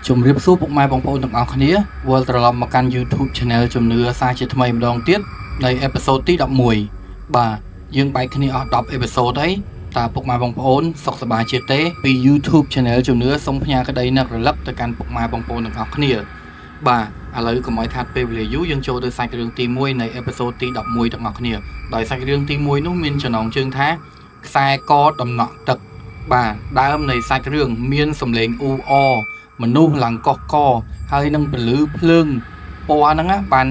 ជំរាបសួរពុកម៉ែបងប្អូនទាំងអស់គ្នាវិលត្រឡប់មកកាន់ YouTube Channel ជំនឿសាជាថ្មីម្ដងទៀតនៃអេពីសូតទី11បាទយើងបែកគ្នាអស់10អេពីសូតហើយតើពុកម៉ែបងប្អូនសុខសប្បាយជាទេពី YouTube Channel ជំនឿសូមផ្ញើក្តីនឹករលឹកទៅកាន់ពុកម៉ែបងប្អូនទាំងអស់គ្នាបាទឥឡូវកុំឲ្យខាត់ពេលវេលាយូរយើងចូលទៅសាច់រឿងទី1នៃអេពីសូតទី11ទាំងអស់គ្នាដោយសាច់រឿងទី1នោះមានចំណងជើងថាខ្សែកដំណក់ទឹកបាទដើមនៃសាច់រឿងមានសម្លេងអ៊ូអមនុស្សឡើងកោះកហើយនឹងពលឺភ្លើងពណ៌ហ្នឹងបាន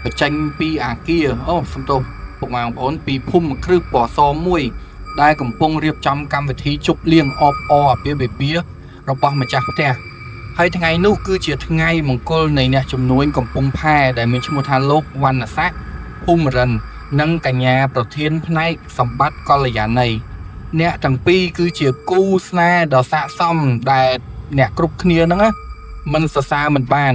បញ្ចេញពីអាគារសំទោសពុកម៉ែបងប្អូនពីភូមិគ្រឹះពណ៌សមួយដែលកំពុងរៀបចំកម្មវិធីជប់លៀងអបអអាពាហ៍ពិពាហ៍របស់ម្ចាស់ផ្ទះហើយថ្ងៃនោះគឺជាថ្ងៃមង្គលនៃអ្នកជំនួញកំពង់ផែដែលមានឈ្មោះថាលោកវណ្ណស័ក្តិភូមិរិននិងកញ្ញាប្រធានផ្នែកសម្បត្តិកល្យាណីអ្នកទាំងពីរគឺជាគូស្នេហ៍ដ៏ស័ក្តិសមដែលអ្នកគ្រប់គ្នាហ្នឹងមិនសរសើរមិនបាន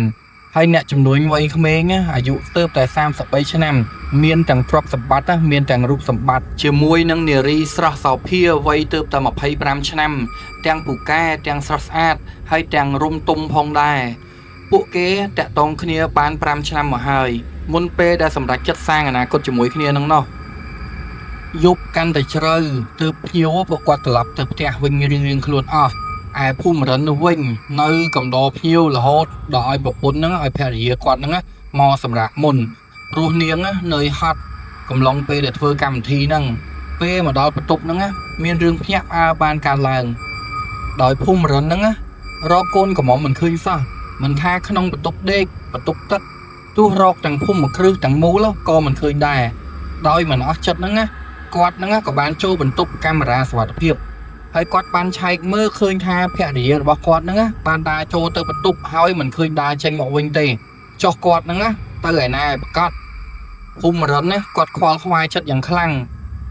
ហើយអ្នកជំនួញវ័យក្មេងអាយុស្ទើរតែ33ឆ្នាំមានទាំងទ្រព្យសម្បត្តិមានទាំងរូបសម្បត្តិជាមួយនឹងនារីស្រស់សោភាវ័យទើបតែ25ឆ្នាំទាំងពូកែទាំងស្រស់ស្អាតហើយទាំងរុំទុំផងដែរពួកគេតាក់ទងគ្នាបាន5ឆ្នាំមកហើយមុនពេលដែលសម្រេចចិត្តសាងអនាគតជាមួយគ្នានឹងនោះយប់កាន់តែជ្រៅទើបភ្ញៀវពួកគាត់ត្រឡប់ទៅផ្ទះវិញរៀងៗខ្លួនអស់ឯភូមិរិននោះវិញនៅកំដរភ្ញៀវរហូតដល់ឲ្យប្រពន្ធហ្នឹងឲ្យភរិយាគាត់ហ្នឹងមកសម្រាប់មុនព្រោះនាងនៅហត់កំឡុងពេលដែលធ្វើកម្មវិធីហ្នឹងពេលមកដល់បន្ទប់ហ្នឹងមានរឿងភ្ញាក់ផ្អើលបានកើតឡើងដោយភូមិរិនហ្នឹងរកកូនកំមុំមិនឃើញសោះមិនថាក្នុងបន្ទប់ដេកបន្ទប់ទឹកទោះរកទាំងភូមិមួយគ្រឹះទាំងមូលក៏មិនឃើញដែរដោយមិនអស់ចិត្តហ្នឹងគាត់ហ្នឹងក៏បានចូលបន្ទប់កាមេរ៉ាសុវត្ថិភាពហើយគាត់បានឆែកមើលឃើញថាភរិយារបស់គាត់ហ្នឹងបានដើរចូលទៅបន្ទប់ហើយមិនឃើញដើរចេញមកវិញទេចុះគាត់ហ្នឹងទៅឯណាប្រកាសភូមិរិនគាត់ខ្វល់ខ្វាយចិត្តយ៉ាងខ្លាំង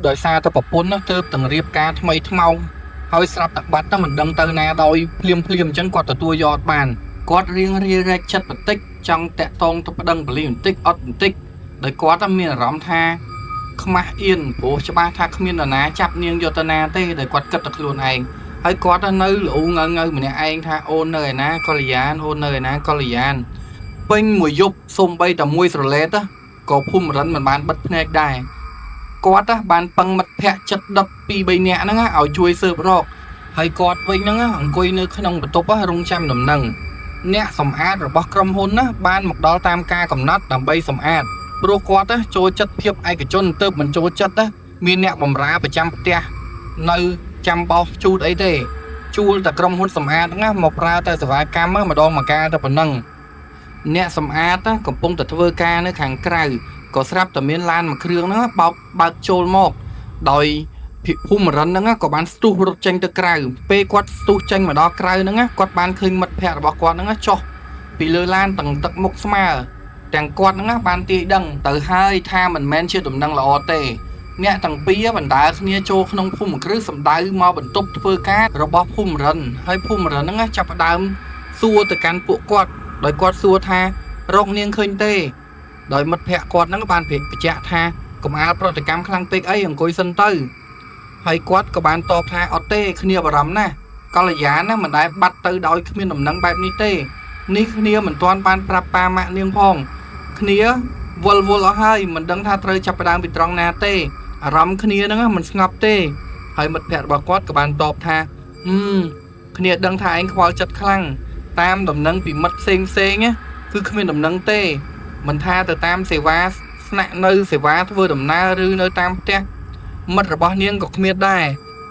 ដោយសារតែប្រពន្ធទើបទាំងរៀបការថ្មីថ្មោងហើយស្រាប់តែបាត់ទៅមិនដឹងទៅណាដោយភ្លាមអញ្ចឹងគាត់ទទួលយកបានគាត់រៀងរារែកចិត្តបន្តិចចង់តាក់ទងទៅប្តឹងប៉ូលីសបន្តិចអត់បន្តិចដោយគាត់មានអារម្មណ៍ថាខ្មាស់អៀនព្រោះច្បាស់ថាគ្មាននរណាចាប់នាងយកទៅណាទេដែលគាត់គិតតែខ្លួនឯងហើយគាត់នៅល្អូងងើម្នាក់ឯងថាអូននៅឯណាកល្យានអូននៅឯណាកល្យានពេញមួយយប់សូម្បីតែមួយស្រឡេតក៏ភូមិរិនមិនបានបិទភ្នែកដែរគាត់បានពឹងមិត្តភ័ក្តិចិត្តដុត2-3នាក់ហ្នឹងឲ្យជួយស៊ើបរកហើយគាត់វិញហ្នឹងអង្គុយនៅក្នុងបន្ទប់រងចាំដំណឹងអ្នកសម្អាតរបស់ក្រុមហ៊ុនបានមកដល់តាមការកំណត់ដើម្បីសម្អាតព្រោះគាត់ចូលចិត្តភាពឯកជនទៅមិនចូលចិត្តមានអ្នកបម្រើប្រចាំផ្ទះនៅចាំបោសជូតអីទេជួលតែក្រុមហ៊ុនសម្អាតហ្នឹងមកប្រើតែសេវាកម្មម្ដងមកការតែប៉ុណ្ណឹងអ្នកសម្អាតកំពុងតែធ្វើការនៅខាងក្រៅក៏ស្រាប់តែមានឡានមួយគ្រឿងហ្នឹងបើកចូលមកដោយភូមិរិនហ្នឹងក៏បានស្ទុះរត់ចេញទៅក្រៅពេលគាត់ស្ទុះចេញមកដល់ក្រៅហ្នឹងគាត់បានឃើញមិត្តភ័ក្តិរបស់គាត់ហ្នឹងចុះពីលើឡានទាំងទឹកមុខស្មើទាំងគាត់ហ្នឹងបានទាយដឹងទៅហើយថាមិនមែនជាដំណឹងល្អទេអ្នកទាំងពីរបណ្ដើរគ្នាចូលក្នុងភូមិគ្រឹះសម្ដៅមកបន្ទប់ធ្វើការរបស់ភូមិរិនហើយភូមិរិនហ្នឹងចាប់ផ្ដើមសួរទៅកាន់ពួកគាត់ដោយគាត់សួរថារកនាងឃើញទេដោយមិត្តភ័ក្តិគាត់ហ្នឹងបានបញ្ជាក់ថាកុំអាលប្រតិកម្មខ្លាំងពេកអីអង្គុយសិនទៅហើយគាត់ក៏បានតបថាអត់ទេគ្នាបារម្ភណាស់កល្យានមិនដែលបាត់ទៅដោយគ្មានដំណឹងបែបនេះទេនេះគ្នាមិនទាន់បានប្រាប់ប៉ាម៉ាក់នាងផងគ្នាវល់អស់ហើយមិនដឹងថាត្រូវចាប់ផ្ដើមពីត្រង់ណាទេអារម្មណ៍គ្នាហ្នឹងមិនស្ងប់ទេហើយមិត្តភ័ក្តិរបស់គាត់ក៏បានតបថាគ្នាដឹងថាឯងខ្វល់ចិត្តខ្លាំងតាមដំណឹងពីមិត្តផ្សេងគឺគ្មានដំណឹងទេមិនថាទៅតាមសេវាស្នាក់នៅសេវាធ្វើដំណើរឬនៅតាមផ្ទះមិត្តរបស់នាងក៏គ្មានដែរ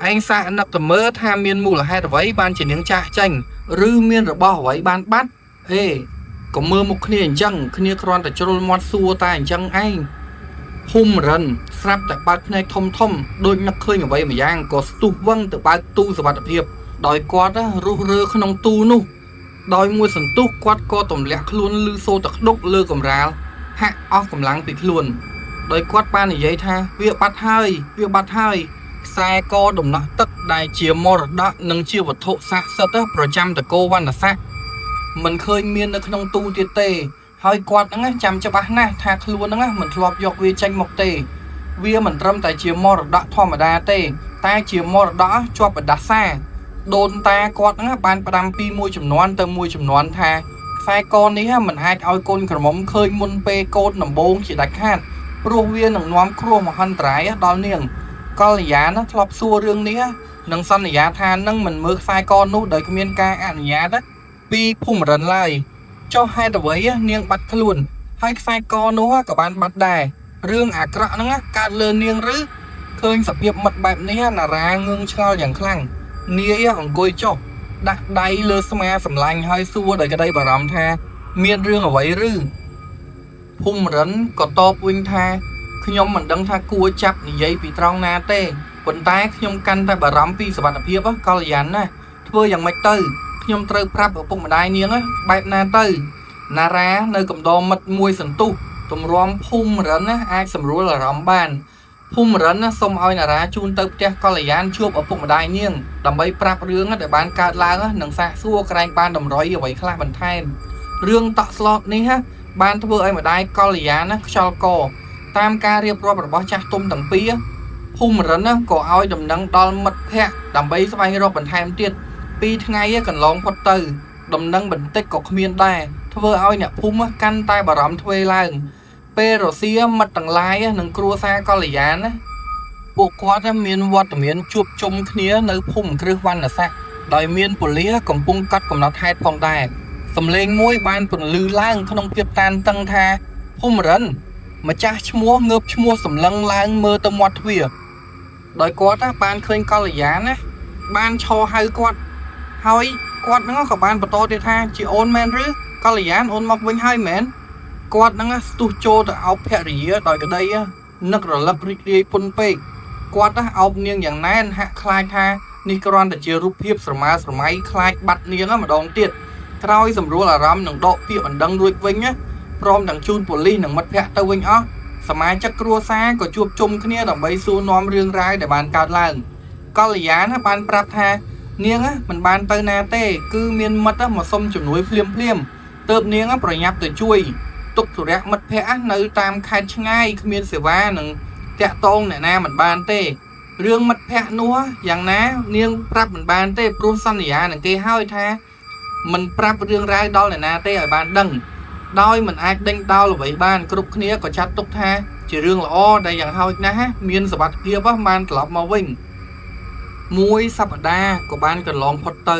ឯងសាកនឹកទៅមើលថាមានមូលហេតុអ្វីបានជានាងចាកចេញឬមានរបស់អ្វីបានបាត់ក៏មើលមុខគ្នាអញ្ចឹងគ្នាគ្រាន់តែជ្រុលមាត់សួរតែអញ្ចឹងឯងភូមិរិនស្រាប់តែបើកភ្នែកធំដូចនឹកឃើញអ្វីម្យ៉ាងក៏ស្ទុះវឹងទៅបើកទូសុវត្ថិភាពដោយគាត់រុះរើក្នុងទូនោះដោយមួយសន្ទុះគាត់ក៏ទម្លាក់ខ្លួនលឺសូរតែក្តុកលើកំរាលហាក់អស់កម្លាំងពីខ្លួនដោយគាត់បាននិយាយថាវាបាត់ហើយខ្សែកដំណក់ទឹកដែលជាមរតកនិងជាវត្ថុស័ក្តិសិទ្ធិប្រចាំតកូវណ្ណស័ក្តិមិនឃើញមាននៅក្នុងទូទៀតទេហើយគាត់ហ្នឹងចាំច្បាស់ណាស់ថាខ្លួនហ្នឹងមិនធ្លាប់យកវាចេញមកទេវាមិនត្រឹមតែជាមរតកធម្មតាទេតែជាមរតកជាប់បដាសា ដូនតាគាត់ហ្នឹងបានផ្ដាំពីមួយចំនួនទៅមួយចំនួនថាខ្សែកនេះមិនអាចឲ្យកូនក្រមុំឃើញមុនពេលកូនដំបូងជាដាច់ខាតព្រោះវានឹងនាំគ្រោះមហន្តរាយដល់នាងកល្យាណធ្លាប់សួររឿងនេះនឹងសន្យាថានឹងមិនមើលខ្សែកនោះដោយគ្មានការអនុញ្ញាតពីភូមិរិនឡើយចុះហេតុអ្វីនាងបាត់ខ្លួនហើយខ្សែកនោះក៏បានបាត់ដែររឿងអាក្រក់ហ្នឹងកើតលើនាងឬឃើញសភាពមិត្តបែបនេះណារាងឿងឆ្ងល់យ៉ាងខ្លាំងនាយអង្គុយចុះដាក់ដៃលើស្មាសម្លាញ់ហើយសួរដោយក្តីបារម្ភថាមានរឿងអ្វីឬភូមិរិនក៏តបវិញថាខ្ញុំមិនដឹងថាគួរចាប់និយាយពីត្រង់ណាទេប៉ុន្តែខ្ញុំកាន់តែបារម្ភពីសុខភាពកល្យាណណាធ្វើយ៉ាងម៉េចទៅខ្ញុំត្រូវប្រាប់ឪពុកម្ដាយនាងបែបណាទៅណារានៅកំដរមិត្តមួយសន្ទុះទម្រាំភូមិរិនអាចសម្រួលអារម្មណ៍បានភូមិរិនសូមឲ្យណារាជូនទៅផ្ទះកល្យាណជួបឪពុកម្ដាយនាងដើម្បីប្រាប់រឿងដែលបានកើតឡើងនិងសាកសួរក្រែងបានតម្រុយអ្វីខ្លះបន្ថែមរឿងតក់ស្លុតនេះបានធ្វើឲ្យម្ដាយកល្យាណខ្យល់កតាមការរៀបរាប់របស់ចាស់ទុំទាំងពីរភូមិរិនក៏ឲ្យដំណឹងដល់មិត្តភ័ក្តិដើម្បីស្វែងរកបន្ថែមទៀត2ថ្ងៃកន្លងផុតទៅដំណឹងបន្តិចក៏គ្មានដែរធ្វើឲ្យអ្នកភូមិកាន់តែបារម្ភទ្វេឡើងពេលរសៀលមិត្តទាំងឡាយនិងគ្រួសារកល្យាណពួកគាត់មានវត្តមានជួបជុំគ្នានៅភូមិគ្រឹះវណ្ណស័ក្តិដោយមានប៉ូលីសកំពុងកាត់កំណត់ហេតុផងដែរសំឡេងមួយបានពន្លឺឡើងក្នុងភាពតានតឹងថាភូមិរិនម្ចាស់ឈ្មោះងើបឈ្មោះសម្លឹងឡើងមើលទៅមាត់ទ្វារដោយគាត់បានឃើញកល្យាណបានឈរហៅគាត់ហើយគាត់ហ្នឹងក៏បានបន្តទៀតថាជាអូនមែនឬកល្យាណអូនមកវិញហើយមែនគាត់ហ្នឹងស្ទុះចូលទៅអោបភរិយាដោយក្តីនឹករលឹករីករាយពុនពេកគាត់អោបនាងយ៉ាងណែនហាក់ខ្លាចថានេះគ្រាន់តែជារូបភាពស្រមើស្រមៃខ្លាចបាត់នាងម្ដងទៀតក្រោយសម្រួលអារម្មណ៍នឹងដកពាក្យបណ្ដឹងរួចវិញព្រមទាំងជូនប៉ូលីសនិងមិត្តភ័ក្តិទៅវិញអស់សមាជិកគ្រួសារក៏ជួបជុំគ្នាដើម្បីសួរនាំរឿងរ៉ាវដែលបានកើតឡើងកល្យាណបានប្រាប់ថានាងមិនបានទៅណាទេគឺមានមិត្តមកសុំជំនួយភ្លាមទើបនាងប្រញាប់ទៅជួយទុកធុរៈមិត្តភ័ក្តិនៅតាមខេត្តឆ្ងាយគ្មានសេវានិងតាក់ទងអ្នកណាមិនបានទេរឿងមិត្តភ័ក្តិនោះយ៉ាងណានាងប្រាប់មិនបានទេព្រោះសន្យានឹងគេហើយថាមិនប្រាប់រឿងរ៉ាវដល់អ្នកណាទេឲ្យបានដឹងដោយមិនអាចដេញដោលអ្វីបានគ្រប់គ្នាក៏ចាត់ទុកថាជារឿងល្អដែលយ៉ាងហោចណាស់មានសុវត្ថិភាពបានត្រឡប់មកវិញមួយសប្តាហ៍ក៏បានកន្លងផុតទៅ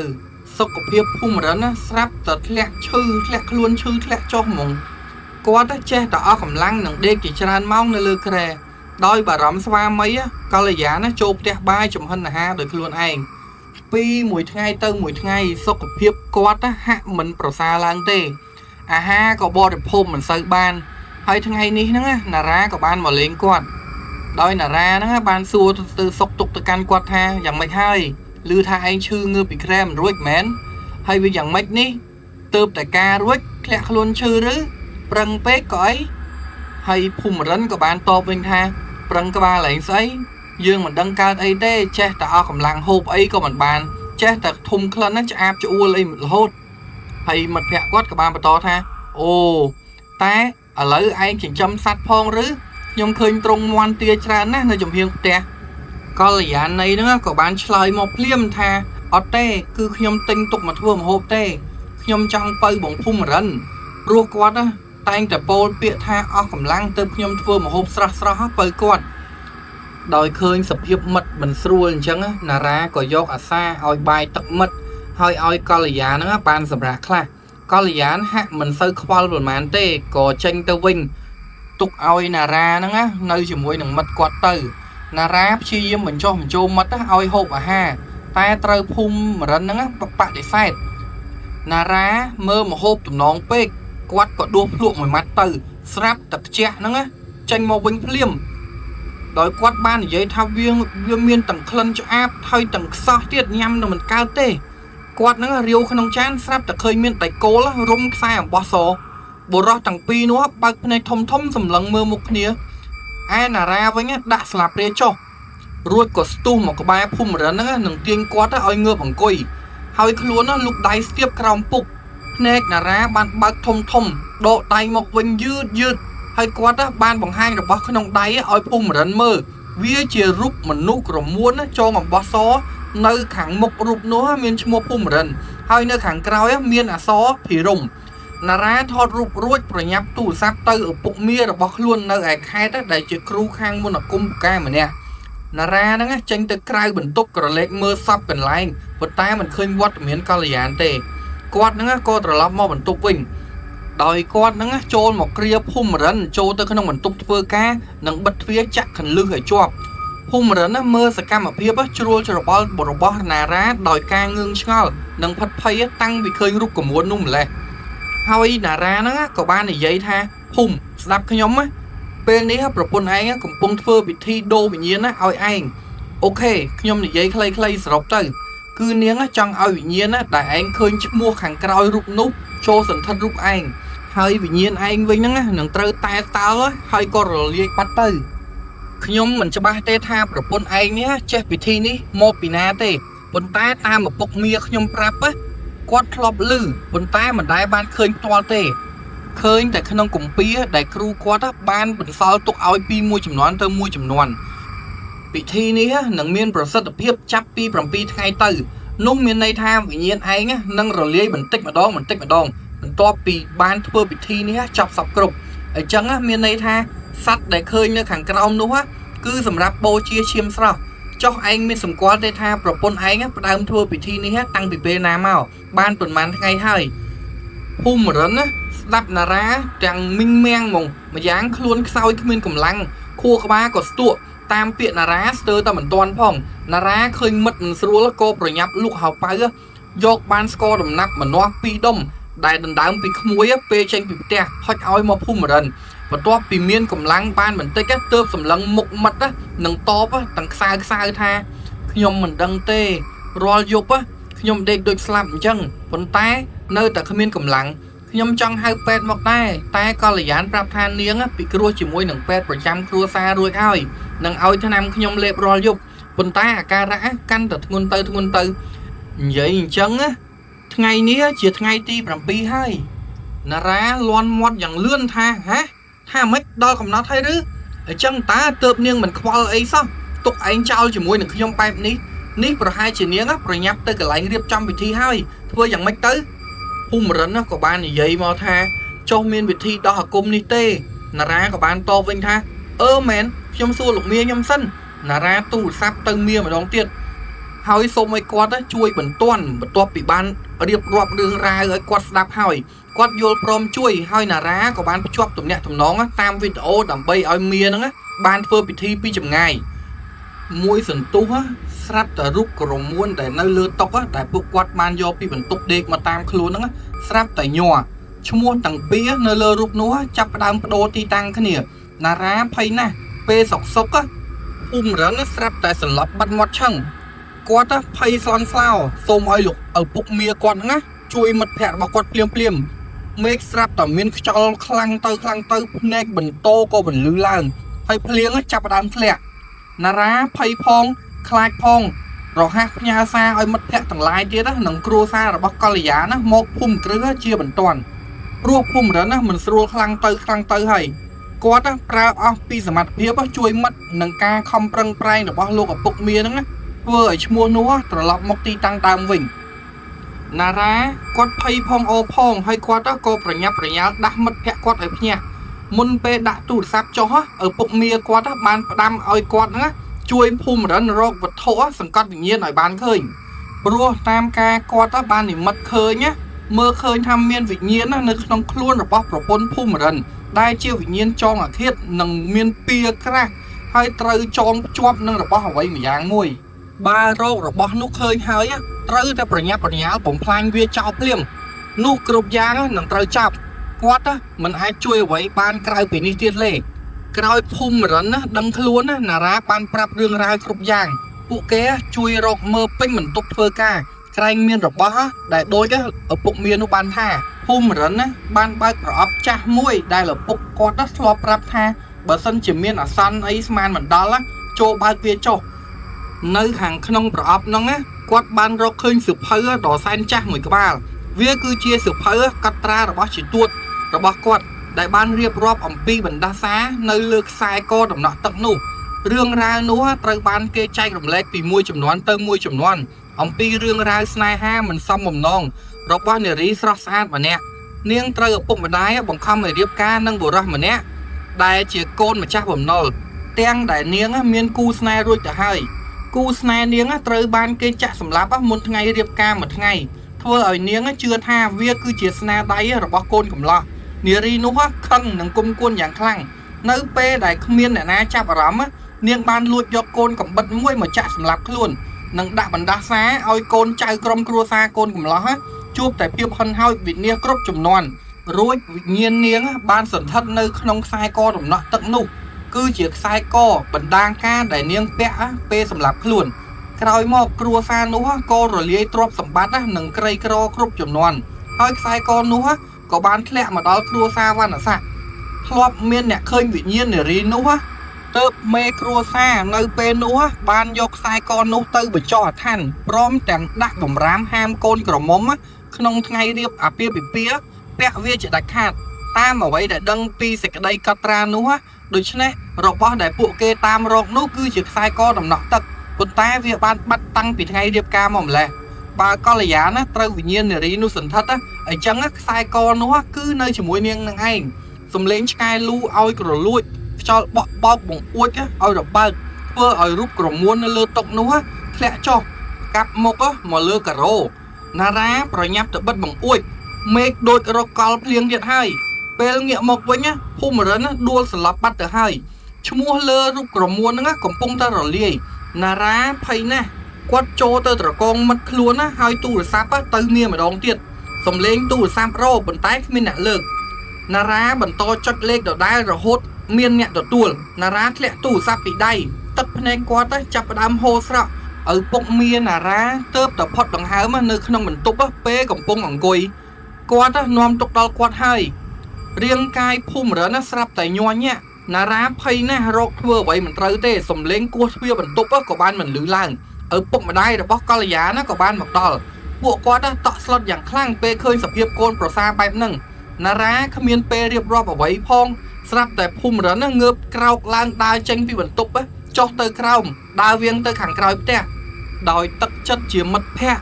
សុខភាពភូមិរិនស្រាប់តែធ្លាក់ឈឺធ្លាក់ខ្លួនឈឺធ្លាក់ចុះហ្មងគាត់ចេះតែអស់កម្លាំងនឹងដេកជាច្រើនម៉ោងនៅលើគ្រែដោយបារម្ភស្វាមីកល្យាណចូលផ្ទះបាយចំហិនអាហារដោយខ្លួនឯងពីមួយថ្ងៃទៅមួយថ្ងៃសុខភាពគាត់ហាក់មិនប្រសើរឡើងទេអាហារក៏បរិភោគមិនសូវបានហើយថ្ងៃនេះហ្នឹងណារាក៏បានមកលេងគាត់ដោយណារាហ្នឹងបានសួរទៅសុខទុក្ខទៅកាន់គាត់ថាយ៉ាងម៉េចហើយឮថាឯងឈឺងើបពីក្រែមិនរួចមែនហើយវាយ៉ាងម៉េចនេះទើបតែការរួចធ្លាក់ខ្លួនឈឺឬប្រឹងពេកក៏អីហើយភូមិរិនក៏បានតបវិញថាប្រឹងក្បាលឯងស្អីយើងមិនដឹងកើតអីទេចេះតែអស់កម្លាំងហូបអីក៏មិនបានចេះតែធំក្លិនឆ្អាបឆ្អួលអីរហូតហើយមិត្តភក្តិគាត់ក៏បានបន្តថាអូតែឥឡូវឯងចិញ្ចឹមសត្វផងឬខ្ញុំឃើញទ្រង់មាន់ទាច្រើនណាស់នៅចំហៀងផ្ទះកល្យាណីហ្នឹងក៏បានឆ្លើយមកភ្លាមថាអត់ទេគឺខ្ញុំទិញទុកមកធ្វើម្ហូបទេខ្ញុំចង់ទៅបងភូមិរិនព្រោះគាត់តែងតែពោលពាក្យថាអស់កម្លាំងទៅខ្ញុំធ្វើម្ហូបស្រស់ទៅគាត់ដោយឃើញសភាពមិត្តមិនស្រួលអញ្ចឹងណារាក៏យកអាសាឲ្យបាយទឹកមិត្តហើយឲ្យកល្យាណហ្នឹងបានសម្រាប់ខ្លះកល្យាណហាក់មិនសូវខ្វល់ប៉ុន្មានទេក៏ចេញទៅវិញទុកឲ្យណារាហ្នឹងនៅជាមួយនឹងមិត្តគាត់ទៅណារាព្យាយាមបញ្ចុះបញ្ចូលមិត្តឲ្យហូបអាហារតែត្រូវភូមិរិនហ្នឹងបដិសេធណារាមើលម្ហូបទំនងពេកគាត់ក៏ដួសភ្លក់មួយម៉ាត់ទៅស្រាប់តែខ្ជះហ្នឹងចេញមកវិញភ្លាមដោយគាត់បាននិយាយថាវាមានទាំងក្លិនឆ្អាបហើយទាំងខ្សោះទៀតញ៉ាំនឹងមិនកើតទេគាត់ហ្នឹងរាវក្នុងចានស្រាប់តែឃើញមានតែគោលរុំខ្សែអំបោះសបុរសទាំងពីរនោះបើកភ្នែកធំសម្លឹងមើលមុខគ្នាឯណារាវិញដាក់ស្លាបព្រាចុះរួចក៏ស្ទុះមកក្បែរភូមិរិនហ្នឹងនឹងទាញគាត់ឲ្យងើបអង្គុយហើយខ្លួនលូកដៃស្ទាបក្រោមពុកភ្នែកណារាបានបើកធំដកដៃមកវិញយឺតហើយគាត់បានបង្ហាញរបស់ក្នុងដៃឲ្យភូមិរិនមើលវាជារូបមនុស្សក្រមួនចងអំបោះស នៅខាងមុខរូបនោះមានឈ្មោះភូមិរិនហើយនៅខាងក្រោយមានអក្សរភិរមណារ៉ាថតរូបរួចប្រញាប់ទូរស័ព្ទទៅឪពុកមារបស់ខ្លួននៅឯខេត្តដែលជាគ្រូខាងមន្តអាគមពូកែម្នាក់ណារ៉ាហ្នឹងចេញទៅក្រៅបន្ទប់ក្រឡេកមើលសពកន្លែងប៉ុន្តែមិនឃើញវត្តមានកល្យានទេគាត់ហ្នឹងក៏ត្រឡប់មកបន្ទប់វិញដោយគាត់ហ្នឹងចូលមកគ្រាភូមិរិនចូលទៅក្នុងបន្ទប់ធ្វើការនិងបិទទ្វារចាក់កន្លឹះឲ្យជាប់ភូមិរិនមើលសកម្មភាពជ្រួលច្របល់របស់ណារ៉ាដោយការងឿងឆ្ងល់និងផិតភ័យតាំងពីឃើញរូបកមួននោះម្លេះហើយណារ៉ាហ្នឹងក៏បាននិយាយថាភូមិស្ដាប់ខ្ញុំពេលនេះប្រពន្ធឯងកំពុងធ្វើពិធីដូរវិញ្ញាណឲ្យឯងអូខេខ្ញុំនិយាយខ្លីៗសរុបទៅគឺនាងចង់ឲ្យវិញ្ញាណដែលឯងឃើញឈ្មោះខាងក្រោយរូបនោះចូលសន្ធិដ្ឋរូបឯងហើយវិញ្ញាណឯងវិញហ្នឹងនឹងត្រូវតែតើហើយក៏រលាយបាត់ទៅខ្ញុំមិនច្បាស់ទេថាប្រពន្ធឯងនេះចេះពិធីនេះមកពីណាទេប៉ុន្តែតាមឪពុកមាខ្ញុំប្រាប់គាត់ធ្លាប់ឮប៉ុន្តែមិនដែលបានឃើញផ្ទាល់ទេឃើញតែក្នុងគម្ពីរដែលគ្រូគាត់បានបន្សល់ទុកឲ្យពីមួយចំនួនទៅមួយចំនួនពិធីនេះនឹងមានប្រសិទ្ធភាពចាប់ពី7ថ្ងៃទៅនោះមានន័យថាវិញ្ញាណឯងនឹងរលាយបន្តិចម្ដងបន្ទាប់ពីបានធ្វើពិធីនេះចប់សពគ្រប់អញ្ចឹងមានន័យថាសត្វដែលឃើញនៅខាងក្រោមនោះគឺសម្រាប់បូជាឈាមស្រស់ចុះឯងមានសម្គាល់ទេថាប្រពន្ធឯងផ្ដើមធ្វើពិធីនេះតាំងពីពេលណាមកបានប៉ុន្មានថ្ងៃហើយភូមិរិនស្ដាប់ណារ៉ាទាំងមីងមាំងហ្មងម្យ៉ាងខ្លួនខ្សោយគ្មានកម្លាំងខួរក្បាលក៏ស្ទួកតាមពាក្យណារ៉ាស្ទើរតែមិនទាន់ផងណារ៉ាឃើញមិត្តមិនស្រួលក៏ប្រញាប់លុកហៅប៉ៅយកបានស្គរដំណាប់ម្នាស់2ដុំដែលដណ្ដើមពីក្មួយពេលចេញពីផ្ទះហុចឲ្យមកភូមិរិនបន្ទាប់ពីមានកម្លាំងបានបន្តិចទើបសម្លឹងមុខមិត្តនឹងតបទាំងខ្សៅថាខ្ញុំមិនដឹងទេរាល់យប់ខ្ញុំដេកដូចស្លាប់អញ្ចឹងប៉ុន្តែនៅតែគ្មានកម្លាំងខ្ញុំចង់ហៅពេទ្យមកដែរតែកល្យានប្រាប់ថានាងពិគ្រោះជាមួយនឹងពេទ្យប្រចាំគ្រួសាររួចហើយនឹងឲ្យថ្នាំខ្ញុំលេបរាល់យប់ប៉ុន្តែអាការៈកាន់តែធ្ងន់ទៅនិយាយអញ្ចឹងថ្ងៃនេះជាថ្ងៃទី7ហើយណារ៉ាលន់មាត់យ៉ាងលឿនថាថាមិនដល់កំណត់ហើយឬអញ្ចឹងតើទើបនាងមិនខ្វល់អីសោះទុកឯងចោលជាមួយនឹងខ្ញុំបែបនេះប្រហែលជានាងប្រញាប់ទៅកន្លែងរៀបចំពិធីហើយធ្វើយ៉ាងម៉េចទៅភូមិរិនក៏បាននិយាយមកថាចុះមានវិធីដោះអាគមនេះទេណារ៉ាក៏បានតបវិញថាមែនខ្ញុំសួរលោកមាខ្ញុំសិនណារ៉ាទូរស័ព្ទទៅមាម្ដងទៀតហើយសូមឲ្យគាត់ជួយបន្ទាប់ពីបានរៀបរាប់រឿងរ៉ាវឲ្យគាត់ស្ដាប់ហើយគាត់យល់ព្រមជួយហើយណារ៉ាក៏បានភ្ជាប់ទំនាក់ទំនងតាមវីដេអូដើម្បីឲ្យមាហ្នឹងបានធ្វើពិធីពីចម្ងាយមួយសន្ទុះស្រាប់តែរូបក្រមួនដែលនៅលើតុដែលពួកគាត់បានយកពីបន្ទប់ដេកមកតាមខ្លួនហ្នឹងស្រាប់តែញ័រឈ្មោះទាំងពីរនៅលើរូបនោះចាប់ផ្ដើមបដូរទីតាំងគ្នាណារ៉ាភ័យណាស់ពេលសុកភូមិរិនស្រាប់តែសន្លប់បាត់មាត់ឆឹងគាត់ភ័យស្លន់ស្លោសូមឲ្យលោកឪពុកមាគាត់ហ្នឹងជួយមិត្តភក្តិរបស់គាត់ភ្លាមមេឃស្រាប់តែមានខ្យល់ខ្លាំងទៅភ្នែកបន្តក៏បន្លឺឡើងហើយភ្លៀងចាប់ផ្ដើមធ្លាក់ណារ៉ាភ័យផងខ្លាចផងរហ័សផ្ញើសារឲ្យមិត្តភក្តិទាំងឡាយទៀតនឹងគ្រួសាររបស់កល្យានមកភូមិគ្រឹះជាបន្ទាន់ព្រោះភូមិរិនមិនស្រួលខ្លាំងទៅហើយគាត់ប្រើអស់ពីសមត្ថភាពជួយមិត្តនឹងការខំប្រឹងប្រែងរបស់លោកឪពុកមាហ្នឹងធ្វើឲ្យឈ្មោះនោះត្រឡប់មកទីតាំងដើមវិញណារ៉ាគាត់ភ័យផងផងហើយគាត់ក៏ប្រញាប់ប្រញាល់ដាស់មិត្តភក្តិគាត់ឲ្យភ្ញាក់មុនពេលដាក់ទូរស័ព្ទចុះឪពុកមាគាត់បានផ្ដាំឲ្យគាត់ហ្នឹងជួយភូមិរិនរកវត្ថុសង្កត់វិញ្ញាណឲ្យបានឃើញព្រោះតាមការគាត់បាននិមិត្តឃើញមើលឃើញថាមានវិញ្ញាណនៅក្នុងខ្លួនរបស់ប្រពន្ធភូមិរិនដែលជាវិញ្ញាណចងអាឃាតនិងមានពៀក្រាស់ហើយត្រូវចងភ្ជាប់នឹងរបស់អ្វីម្យ៉ាងមួយបើរោគរបស់នោះឃើញហើយត្រូវតែប្រញាប់ប្រញាល់បំផ្លាញវាចោលភ្លាមនោះគ្រប់យ៉ាងនឹងត្រូវចាប់គាត់មិនអាចជួយអ្វីបានក្រៅពីនេះទៀតទេក្រោយភូមិរិនដឹងខ្លួនណារ៉ាបានប្រាប់រឿងរ៉ាវគ្រប់យ៉ាងពួកគេជួយរកមើលពេញបន្ទប់ធ្វើការក្រែងមានរបស់ដែលដូចឪពុកមានោះបានថាភូមិរិនបានបើកប្រអប់ចាស់មួយដែលឪពុកគាត់ធ្លាប់ប្រាប់ថាបើសិនជាមានអាសន្នអីស្មានមិនដល់ចូលបើកវាចុះនៅខាងក្នុងប្រអប់ហ្នឹងគាត់បានរកឃើញសៀវភៅដ៏សែនចាស់មួយក្បាលវាគឺជាសៀវភៅកត់ត្រារបស់ជីទួតរបស់គាត់ដែលបានរៀបរាប់អំពីបណ្ដាសានៅលើខ្សែកដំណក់ទឹកនោះ រឿងរ៉ាវនោះត្រូវបានគេចែករំលែកពីមួយចំនួនទៅមួយចំនួនអំពីរឿងរ៉ាវស្នេហាមិនសមបំណងរបស់នារីស្រស់ស្អាតម្នាក់នាងត្រូវឪពុកម្ដាយបង្ខំឲ្យរៀបការនឹងបុរសម្នាក់ដែលជាកូនម្ចាស់បំណុលទាំងដែលនាងមានគូស្នេហ៍រួចទៅហើយគូស្នេហ៍នាងត្រូវបានគេចាក់សម្លាប់មុនថ្ងៃរៀបការមួយថ្ងៃធ្វើឲ្យនាងជឿថាវាគឺជាស្នាដៃរបស់កូនកំលោះនារីនោះខឹងនឹងគុំគួនយ៉ាងខ្លាំងនៅពេលដែលគ្មានអ្នកណាចាប់អារម្មណ៍នាងបានលួចយកកូនកំបិតមួយមកចាក់សម្លាប់ខ្លួននិងដាក់បណ្ដាសាឲ្យកូនចៅក្រុមគ្រួសារកូនកំលោះជួបតែភាពហិនហោចវិនាសគ្រប់ចំនួនរួចវិញ្ញាណនាងបានសន្ធិដ្ឋនៅក្នុងខ្សែកដំណក់ទឹកនោះគឺជាខ្សែកបណ្ដាការដែលនាងពាក់ពេលសម្លាប់ខ្លួនក្រោយមកគ្រួសារនោះក៏រលាយទ្រព្យសម្បត្តិនិងក្រីក្រគ្រប់ចំនួនហើយខ្សែកនោះក៏បានធ្លាក់មកដល់គ្រួសារវណ្ណស័ក្តិធ្លាប់មានអ្នកឃើញវិញ្ញាណនារីនោះទើបមេគ្រួសារនៅពេលនោះបានយកខ្សែកនោះទៅបញ្ចុះអធិដ្ឋានព្រមទាំងដាក់បំរាមហាមកូនក្រមុំក្នុងថ្ងៃរៀបអាពាហ៍ពិពាហ៍ពាក់វាជាដាច់ខាតតាមអ្វីដែលដឹងពីសេចក្តីកត់ត្រានោះដូច្នេះរបស់ដែលពួកគេតាមរកនោះគឺជាខ្សែកដំណក់ទឹកប៉ុន្តែវាបានបាត់តាំងពីថ្ងៃរៀបការមកម្ល៉េះបើកល្យាណត្រូវវិញ្ញាណនារីនោះសន្ធិដ្ឋអញ្ចឹងខ្សែកនោះគឺនៅជាមួយនាងនឹងឯងសំលេងឆ្កែលូឲ្យក្រលួចខ្យល់បក់បោកបង្អួចឲ្យរបើកធ្វើឲ្យរូបក្រមួននៅលើតុនោះធ្លាក់ចុះកាប់មុខមកលើការ៉ូណារ៉ាប្រញាប់ទៅបិទបង្អួចមេឃដូចរកកល់ភ្លៀងទៀតហើយពេលងាកមកវិញភូមិរិនដួលសន្លប់បាត់ទៅហើយឈ្មោះលើរូបក្រមួនហ្នឹងកំពុងតែរលាយណារ៉ាភ័យណាស់គាត់ចូលទៅត្រកងមិត្តខ្លួនហើយទូរស័ព្ទទៅមានម្ដងទៀតសំលេងទូរស័ព្ទរោប៉ុន្តែគ្មានអ្នកលើកណារ៉ាបន្តចុចលេខដដែលរហូតមានអ្នកទទួលណារ៉ាធ្លាក់ទូរស័ព្ទពីដៃទឹកភ្នែកគាត់ចាប់ផ្ដើមហូរស្រក់ឪពុកមីណារ៉ាទើបតែផុតដង្ហើមនៅក្នុងបន្ទប់ពេលកំពុងអង្គុយគាត់នាំទុកដល់គាត់ហើយរាងកាយភូមិរិនស្រាប់តែញ័រញាក់ណារ៉ាភ័យណាស់រកធ្វើអ្វីមិនត្រូវទេសំលេងគោះទ្វារបន្ទប់ក៏បានមិនលឺឡើងឪពុកម្ដាយរបស់កល្យាណក៏បានមកដល់ពួកគាត់តក់ស្លុតយ៉ាងខ្លាំងពេលឃើញសភាពកូនប្រសារបែបហ្នឹងណារ៉ាគ្មានពេលរៀបរាប់អ្វីផងស្រាប់តែភូមិរិនងើបក្រោកឡើងដើរចេញពីបន្ទប់ចុះទៅក្រោមដើរវៀងទៅខាងក្រោយផ្ទះដោយទឹកចិត្តជាមិត្តភក្តិ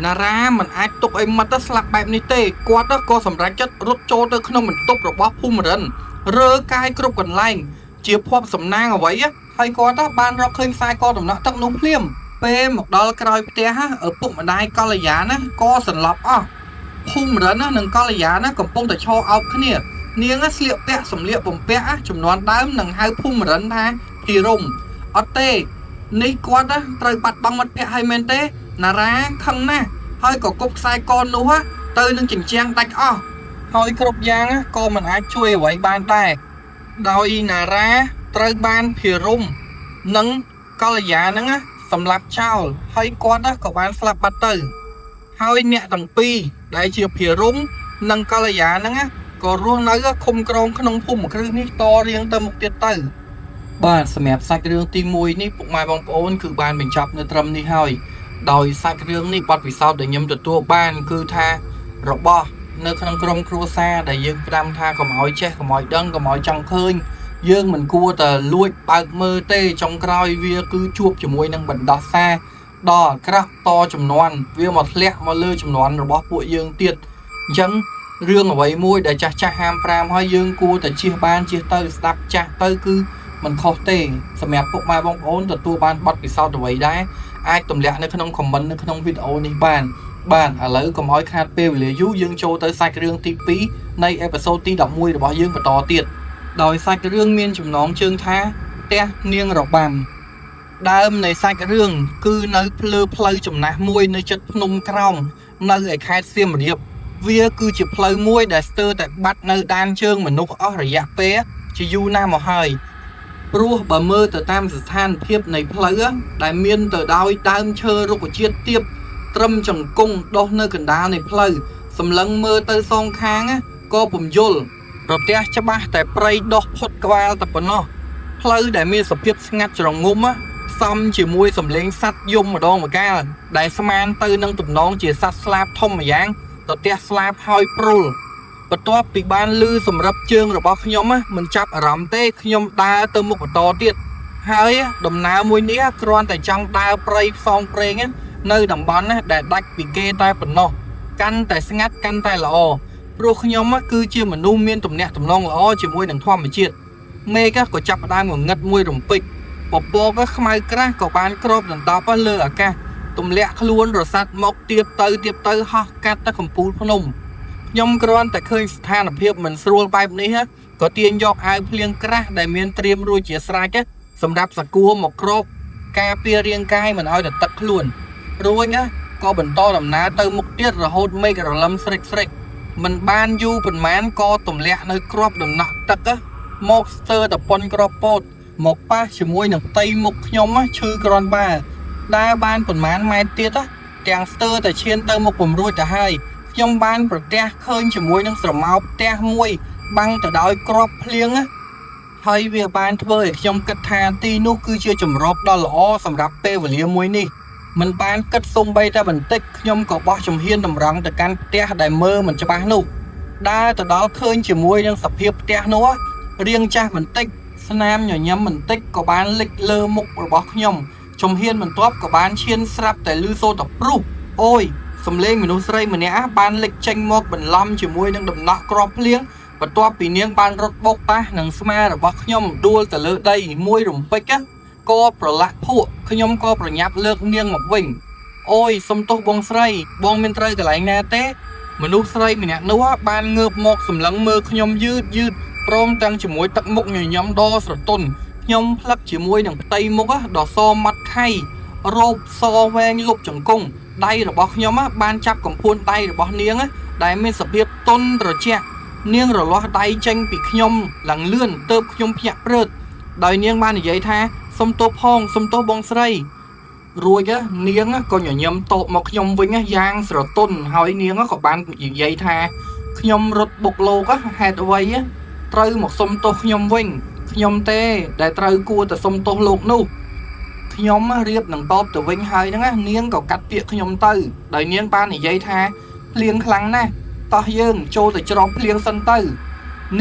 ណារ៉ាមិនអាចទុកឲ្យមិត្តស្លាប់បែបនេះទេគាត់ក៏សម្រេចចិត្តរត់ចូលទៅក្នុងបន្ទប់របស់ភូមិរិនរើកាយគ្រប់កន្លែងជាភ័ព្វសំណាងអ្វីហើយគាត់បានរកឃើញខ្សែកដំណក់ទឹកនោះភ្លាមពេលមកដល់ក្រោយផ្ទះឪពុកម្ដាយកល្យាណក៏សន្លប់អស់ភូមិរិននិងកល្យាណកំពុងតែឈរអោបគ្នានាងស្លៀកពាក់សម្លៀកបំពាក់ចំនួនដើមនឹងហៅភូមិរិនថាភិរមអត់ទេនេះគាត់ត្រូវបាត់បង់មិត្តភក្តិហើយមែនទេណារ៉ាខឹងណាស់ហើយក៏គប់ខ្សែកនោះទៅនឹងជញ្ជាំងដាច់អស់ហើយគ្រប់យ៉ាងក៏មិនអាចជួយអ្វីបានដែរដោយណារ៉ាត្រូវបានភិរមនិងកល្យាហ្នឹងសម្លាប់ចោលហើយគាត់ក៏បានស្លាប់បាត់ទៅហើយអ្នកទាំងពីរដែលជាភិរមនិងកល្យាហ្នឹងក៏រស់នៅឃុំក្រងក្នុងភូមិគ្រឹះនេះតរៀងទៅមុខទៀតទៅបាទសម្រាប់សាច់រឿងទី1នេះពុកម៉ែបងប្អូនគឺបានបញ្ចប់នៅត្រឹមនេះហើយដោយសាច់រឿងនេះបទពិសោធន៍ដែលខ្ញុំទទួលបានគឺថារបស់នៅក្នុងក្រុមគ្រួសារដែលយើងផ្ដាំថាកុំឲ្យចេះកុំឲ្យដឹងកុំឲ្យចង់ឃើញយើងមិនគួរតែលួចបើកមើលទេចុងក្រោយវាគឺជួបជាមួយនឹងបណ្ដោះសារដល់អាក្រក់តចំនួនវាមកធ្លាក់មកលើចំនួនរបស់ពួកយើងទៀតអញ្ចឹងរឿងអ្វីមួយដែលចាស់ចាស់ហាម5ហើយយើងគួរតែជៀសបានជៀសទៅស្ដាប់ចាស់ទៅគឺមិនខុសទេសម្រាប់ពុកម៉ែបងប្អូនទទួលបានបទពិសោធន៍អ្វីដែរអាចទម្លាក់នៅក្នុង comment នៅក្នុងវីដេអូនេះបានឥឡូវកុំឲ្យខាតពេលវេលាយូរយើងចូលទៅសាច់រឿងទី2នៃអេពីសូតទី11របស់យើងបន្តទៀតដោយសាច់រឿងមានចំណងជើងថាផ្ទះនាងរបាំដើមនៃសាច់រឿងគឺនៅលើផ្លូវចំណាស់មួយនៅជិតភ្នំក្រោមនៅឯខេត្តសៀមរាបវាគឺជាផ្លូវមួយដែលស្ទើរតែបាត់នៅដានជើងមនុស្សអស់រយៈពេលជាយូរណាស់មកហើយព្រោះបើមើលទៅតាមស្ថានភាពនៃផ្លូវដែលមានទៅដោយដើមឈើរុក្ខជាតិទាបត្រឹមចង្គង់ដុះនៅកណ្ដាលនៃផ្លូវសម្លឹងមើលទៅសងខាងក៏ពំយល់ប្រទះច្បាស់តែព្រៃដុះផុតក្បាលតែប៉ុណ្ណោះផ្លូវដែលមានសភាពស្ងាត់ជ្រងំផ្សំជាមួយសំឡេងសត្វយំម្ដងម្កាលដែលស្មានទៅនឹងទំនងជាសត្វស្លាបធំម្យ៉ាងប្រទះស្លាបហើយព្រុលបន្ទាប់ពីបានលឺសម្រាប់ជើងរបស់ខ្ញុំមិនចាប់អារម្មណ៍ទេខ្ញុំដើរទៅមុខបន្តទៀតហ ហើយដំណើរមួយនេះគ្រាន់តែចង់ដើរព្រៃផ្សងព្រេងនៅតំបន់ដែលដាច់ពីគេតែប៉ុណ្ណោះកាន់តែស្ងាត់កាន់តែល្អព្រោះខ្ញុំគឺជាមនុស្សមានទំនាក់ទំនងល្អជាមួយនឹងធម្មជាតិមេឃក៏ចាប់ផ្ដើមងងឹតមួយរំពេចពពកខ្មៅក្រាស់ក៏បានគ្របដណ្ដប់លើអាកាសទម្លាក់ខ្លួនរសាត់មកទៀបទៅហោះកាត់ទៅកំពូលភ្នំខ្ញុំគ្រាន់តែឃើញស្ថានភាពមិនស្រួលបែបនេះក៏ទាញយកអាវភ្លៀងក្រាស់ដែលមានត្រៀមរួចជាស្រេចសម្រាប់សកួរមកគ្របការពាររាងកាយមិនឲ្យទៅទឹកខ្លួនរួចក៏បន្តដំណើរទៅមុខទៀតរហូតមេឃរលឹមស្រេចមិនបានយូរប៉ុន្មានក៏ទម្លាក់នៅក្របដំណក់ទឹកមកស្ទើរតែប៉ុនក្របពោតមកប៉ះជាមួយនឹងផ្ទៃមុខខ្ញុំឈឺក្រនបាដើរបានប៉ុន្មានម៉ែត្រទៀតទាំងស្ទើរតែឈានទៅមុខពំរួចទៅហើយខ្ញុំបានប្រទះឃើញជាមួយនឹងស្រមោលផ្ទះមួយបាំងទៅដោយគ្រាប់ភ្លៀងហើយវាបានធ្វើឲ្យខ្ញុំគិតថាទីនោះគឺជាជំរកដ៏ល្អសម្រាប់ពេលវេលាមួយនេះមិនបានគិតសូម្បីតែបន្តិចខ្ញុំក៏បោះជំហានតម្រង់ទៅកាន់ផ្ទះដែលមើលមិនច្បាស់នោះដើរទៅដល់ឃើញជាមួយនឹងសភាពផ្ទះនោះរាងចាស់បន្តិចស្នាមញញឹមបន្តិចក៏បានលេចលើមុខរបស់ខ្ញុំជំហានបន្ទាប់ក៏បានឈានស្រាប់តែលឺសូរតែព្រុសអូយសំឡេងមនុស្សស្រីម្នាក់បានលេចចេញមកបន្លំជាមួយនឹងដំណក់គ្រាប់ភ្លៀងបន្ទាប់ពីនាងបានរត់បោកប៉ះនឹងស្មារបស់ខ្ញុំដួលទៅលើដីមួយរំពេចក៏ប្រឡាក់ភក់ខ្ញុំក៏ប្រញាប់លើកនាងមកវិញអូយសុំទោសបងស្រីបងមានត្រូវកន្លែងណាទេមនុស្សស្រីម្នាក់នោះបានងើបមកសម្លឹងមើលខ្ញុំយឺតព្រមទាំងជាមួយទឹកមុខញញឹមដ៏ស្រទន់ខ្ញុំផ្លឹកជាមួយនឹងផ្ទៃមុខដ៏សម៉ាត់ខៃរោបសវែងលុបចង្គង់ដៃរបស់ខ្ញុំបានចាប់កំភួនដៃរបស់នាងដែលមានសភាពទន់ត្រជាក់នាងរលាស់ដៃចេញពីខ្ញុំឡើងលឿនទៅខ្ញុំភ្ញាក់ព្រឺតដោយនាងបាននិយាយថាសុំទោសផងសុំទោសបងស្រីរួចនាងក៏ញញឹមតបមកខ្ញុំវិញយ៉ាងស្រទន់ហើយនាងក៏បាននិយាយថាខ្ញុំរត់បុកលោកហេតុអ្វីត្រូវមកសុំទោសខ្ញុំវិញខ្ញុំទេដែលត្រូវគួរតែសុំទោសលោកនោះខ្ញុំរៀបនឹងតបទៅវិញហើយហ្នឹងនាងក៏កាត់ពាក្យខ្ញុំទៅដោយនាងបាននិយាយថាភ្លៀងខ្លាំងណាស់តោះយើងចូលទៅច្រំភ្លៀងសិនទៅ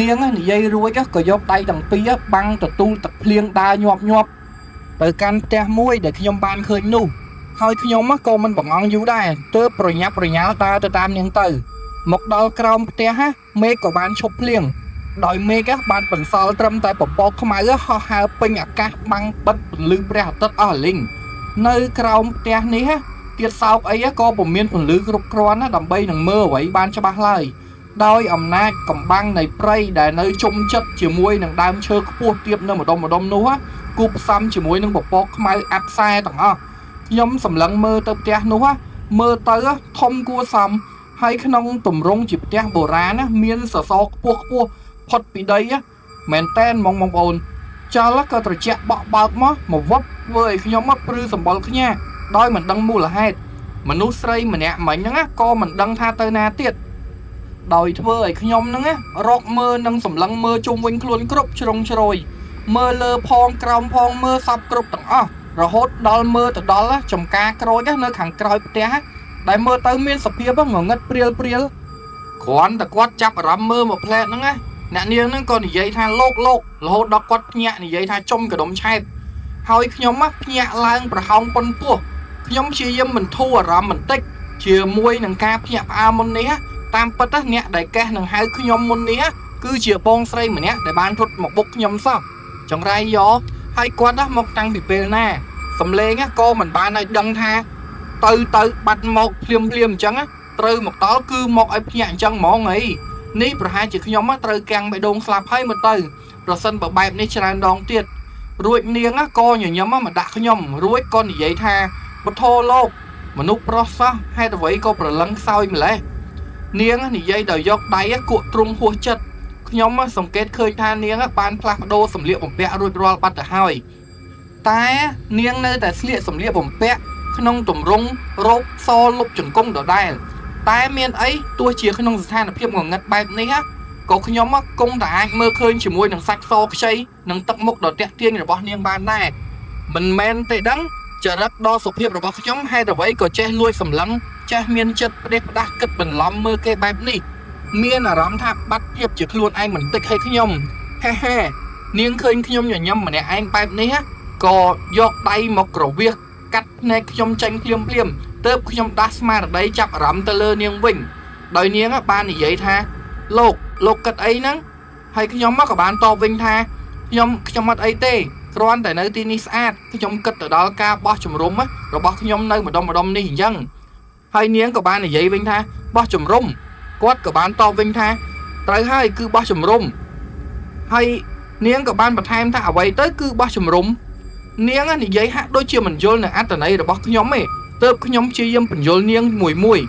នាងនិយាយរួចក៏យកដៃទាំងពីរបាំងទទួលទឹកភ្លៀងដើរញាប់ទៅកាន់ផ្ទះមួយដែលខ្ញុំបានឃើញនោះហើយខ្ញុំក៏មិនបង្អង់យូរដែរទើបប្រញាប់ប្រញាល់ដើរទៅតាមនាងទៅមកដល់ក្រោមផ្ទះមេឃក៏បានឈប់ភ្លៀងដោយមេឃបានបន្សល់ត្រឹមតែពពកខ្មៅហោះហើរពេញអាកាសបាំងបិទពន្លឺព្រះអាទិត្យអស់លីងនៅក្រោមផ្ទះនេះទៀតសោកអីក៏ពុំមានពន្លឺគ្រប់គ្រាន់ដើម្បីនឹងមើលអ្វីបានច្បាស់ឡើយដោយអំណាចកំបាំងនៃព្រៃដែលនៅជុំចិត្តជាមួយនឹងដើមឈើខ្ពស់ទាបនៅម្ដុំនោះគូផ្សំជាមួយនឹងពពកខ្មៅអាប់ខ្សែទាំងអស់ខ្ញុំសម្លឹងមើលទៅផ្ទះនោះមើលទៅធំគួរសមហើយក្នុងទម្រង់ជាផ្ទះបុរាណមានសសរខ្ពស់ផុតពីដីមែនតែនបងប្អូនចលក៏ត្រជាក់បក់បើកមកវឹបធ្វើឲ្យខ្ញុំព្រឺសម្បល់ខ្ញាស់ដោយមិនដឹងមូលហេតុមនុស្សស្រីម្នាក់មិញហ្នឹងក៏មិនដឹងថាទៅណាទៀតដោយធ្វើឲ្យខ្ញុំហ្នឹងរកមើលនិងសម្លឹងមើលជុំវិញខ្លួនគ្រប់ជ្រុងជ្រោយមើលលើផងក្រោមផងមើលសពគ្រប់ទាំងអស់រហូតដល់មើលទៅដល់ចំការក្រូចនៅខាងក្រោយផ្ទះដែលមើលទៅមានសភាពងងឹតព្រាលគ្រាន់តែគាត់ចាប់អារម្មណ៍មើលមកផ្លែតហ្នឹងអ្នកនាងហ្នឹងក៏និយាយថាលោករហូតដល់គាត់ភ្ញាក់និយាយថាចំកដុំឆែតហើយខ្ញុំភ្ញាក់ឡើងប្រហោងប៉ុនពោះខ្ញុំព្យាយាមបន្ធូរអារម្មណ៍បន្តិចជាមួយនឹងការភ្ញាក់ផ្អើលមុននេះតាមពិតអ្នកដែលកេះនឹងហៅខ្ញុំមុននេះគឺជាបងស្រីម្នាក់ដែលបានរត់មកបុកខ្ញុំសោះចង្រៃយកហើយគាត់មកតាំងពីពេលណាសំឡេងក៏មិនបានឲ្យដឹងថាទៅបាត់មកភ្លាមអញ្ចឹងត្រូវមកដល់គឺមកឲ្យភ្ញាក់អញ្ចឹងហ្មងអីនេះប្រហែលជាខ្ញុំត្រូវកាំងបេះដូងស្លាប់ហើយមើលទៅប្រសិនបើបែបនេះច្រើនដងទៀតរួចនាងក៏ញញឹមមកដាក់ខ្ញុំរួចក៏និយាយថាពធលោកមនុស្សប្រុសសោះហេតុអ្វីក៏ប្រឡឹងខ្សោយម្លេះនាងនិយាយដោយយកដៃគក់ទ្រង់ហួសចិត្តខ្ញុំសង្កេតឃើញថានាងបានផ្លាស់ប្ដូរសម្លៀកបំពាក់រួចរាល់បាត់ទៅហើយតែនាងនៅតែស្លៀកសម្លៀកបំពាក់ក្នុងទម្រង់រ៉ូបសលុបជង្គង់ដដែលតែមានអីទោះជាក្នុងស្ថានភាពងងឹតបែបនេះក៏ខ្ញុំគង់តែអាចមើលឃើញជាមួយនឹងសាច់សខ្ចីនិងទឹកមុខដ៏ទាក់ទាញរបស់នាងបានដែរមិនមែនទេដឹងចរិតដ៏សុភាពរបស់ខ្ញុំហេតុអ្វីក៏ចេះលួចសម្លឹងចេះមានចិត្តផ្ដេសផ្ដាស់គិតបន្លំមើលគេបែបនេះមានអារម្មណ៍ថាបាត់ភាពជាខ្លួនឯងបន្តិចឲ្យខ្ញុំហេនាងឃើញខ្ញុំញញឹមម្នាក់ឯងបែបនេះ ក៏យកដៃមកក្រវៀសកាត់ភ្នែកខ្ញុំចេញភ្លាមទើបខ្ញុំដាស់ស្មារតីចាប់អារម្មណ៍ទៅលើនាងវិញដោយនាងបាននិយាយថាលោកគិតអីហ្នឹងហើយខ្ញុំមកក៏បានតបវិញថាខ្ញុំអត់អីទេគ្រាន់តែនៅទីនេះស្អាតខ្ញុំគិតទៅដល់ការបោះជំរំរបស់ខ្ញុំនៅម្ដុំនេះអញ្ចឹងហើយនាងក៏បាននិយាយវិញថាបោះជំរំគាត់ក៏បានតបវិញថាត្រូវហើយគឺបោះជំរំហើយនាងក៏បានបន្ថែមថាអ្វីទៅគឺបោះជំរំនាងនិយាយហាក់ដូចជាមិនយល់នៅអត្ថន័យរបស់ខ្ញុំទេទើបខ្ញុំព្យាយាមបញ្យល់នាងមួយ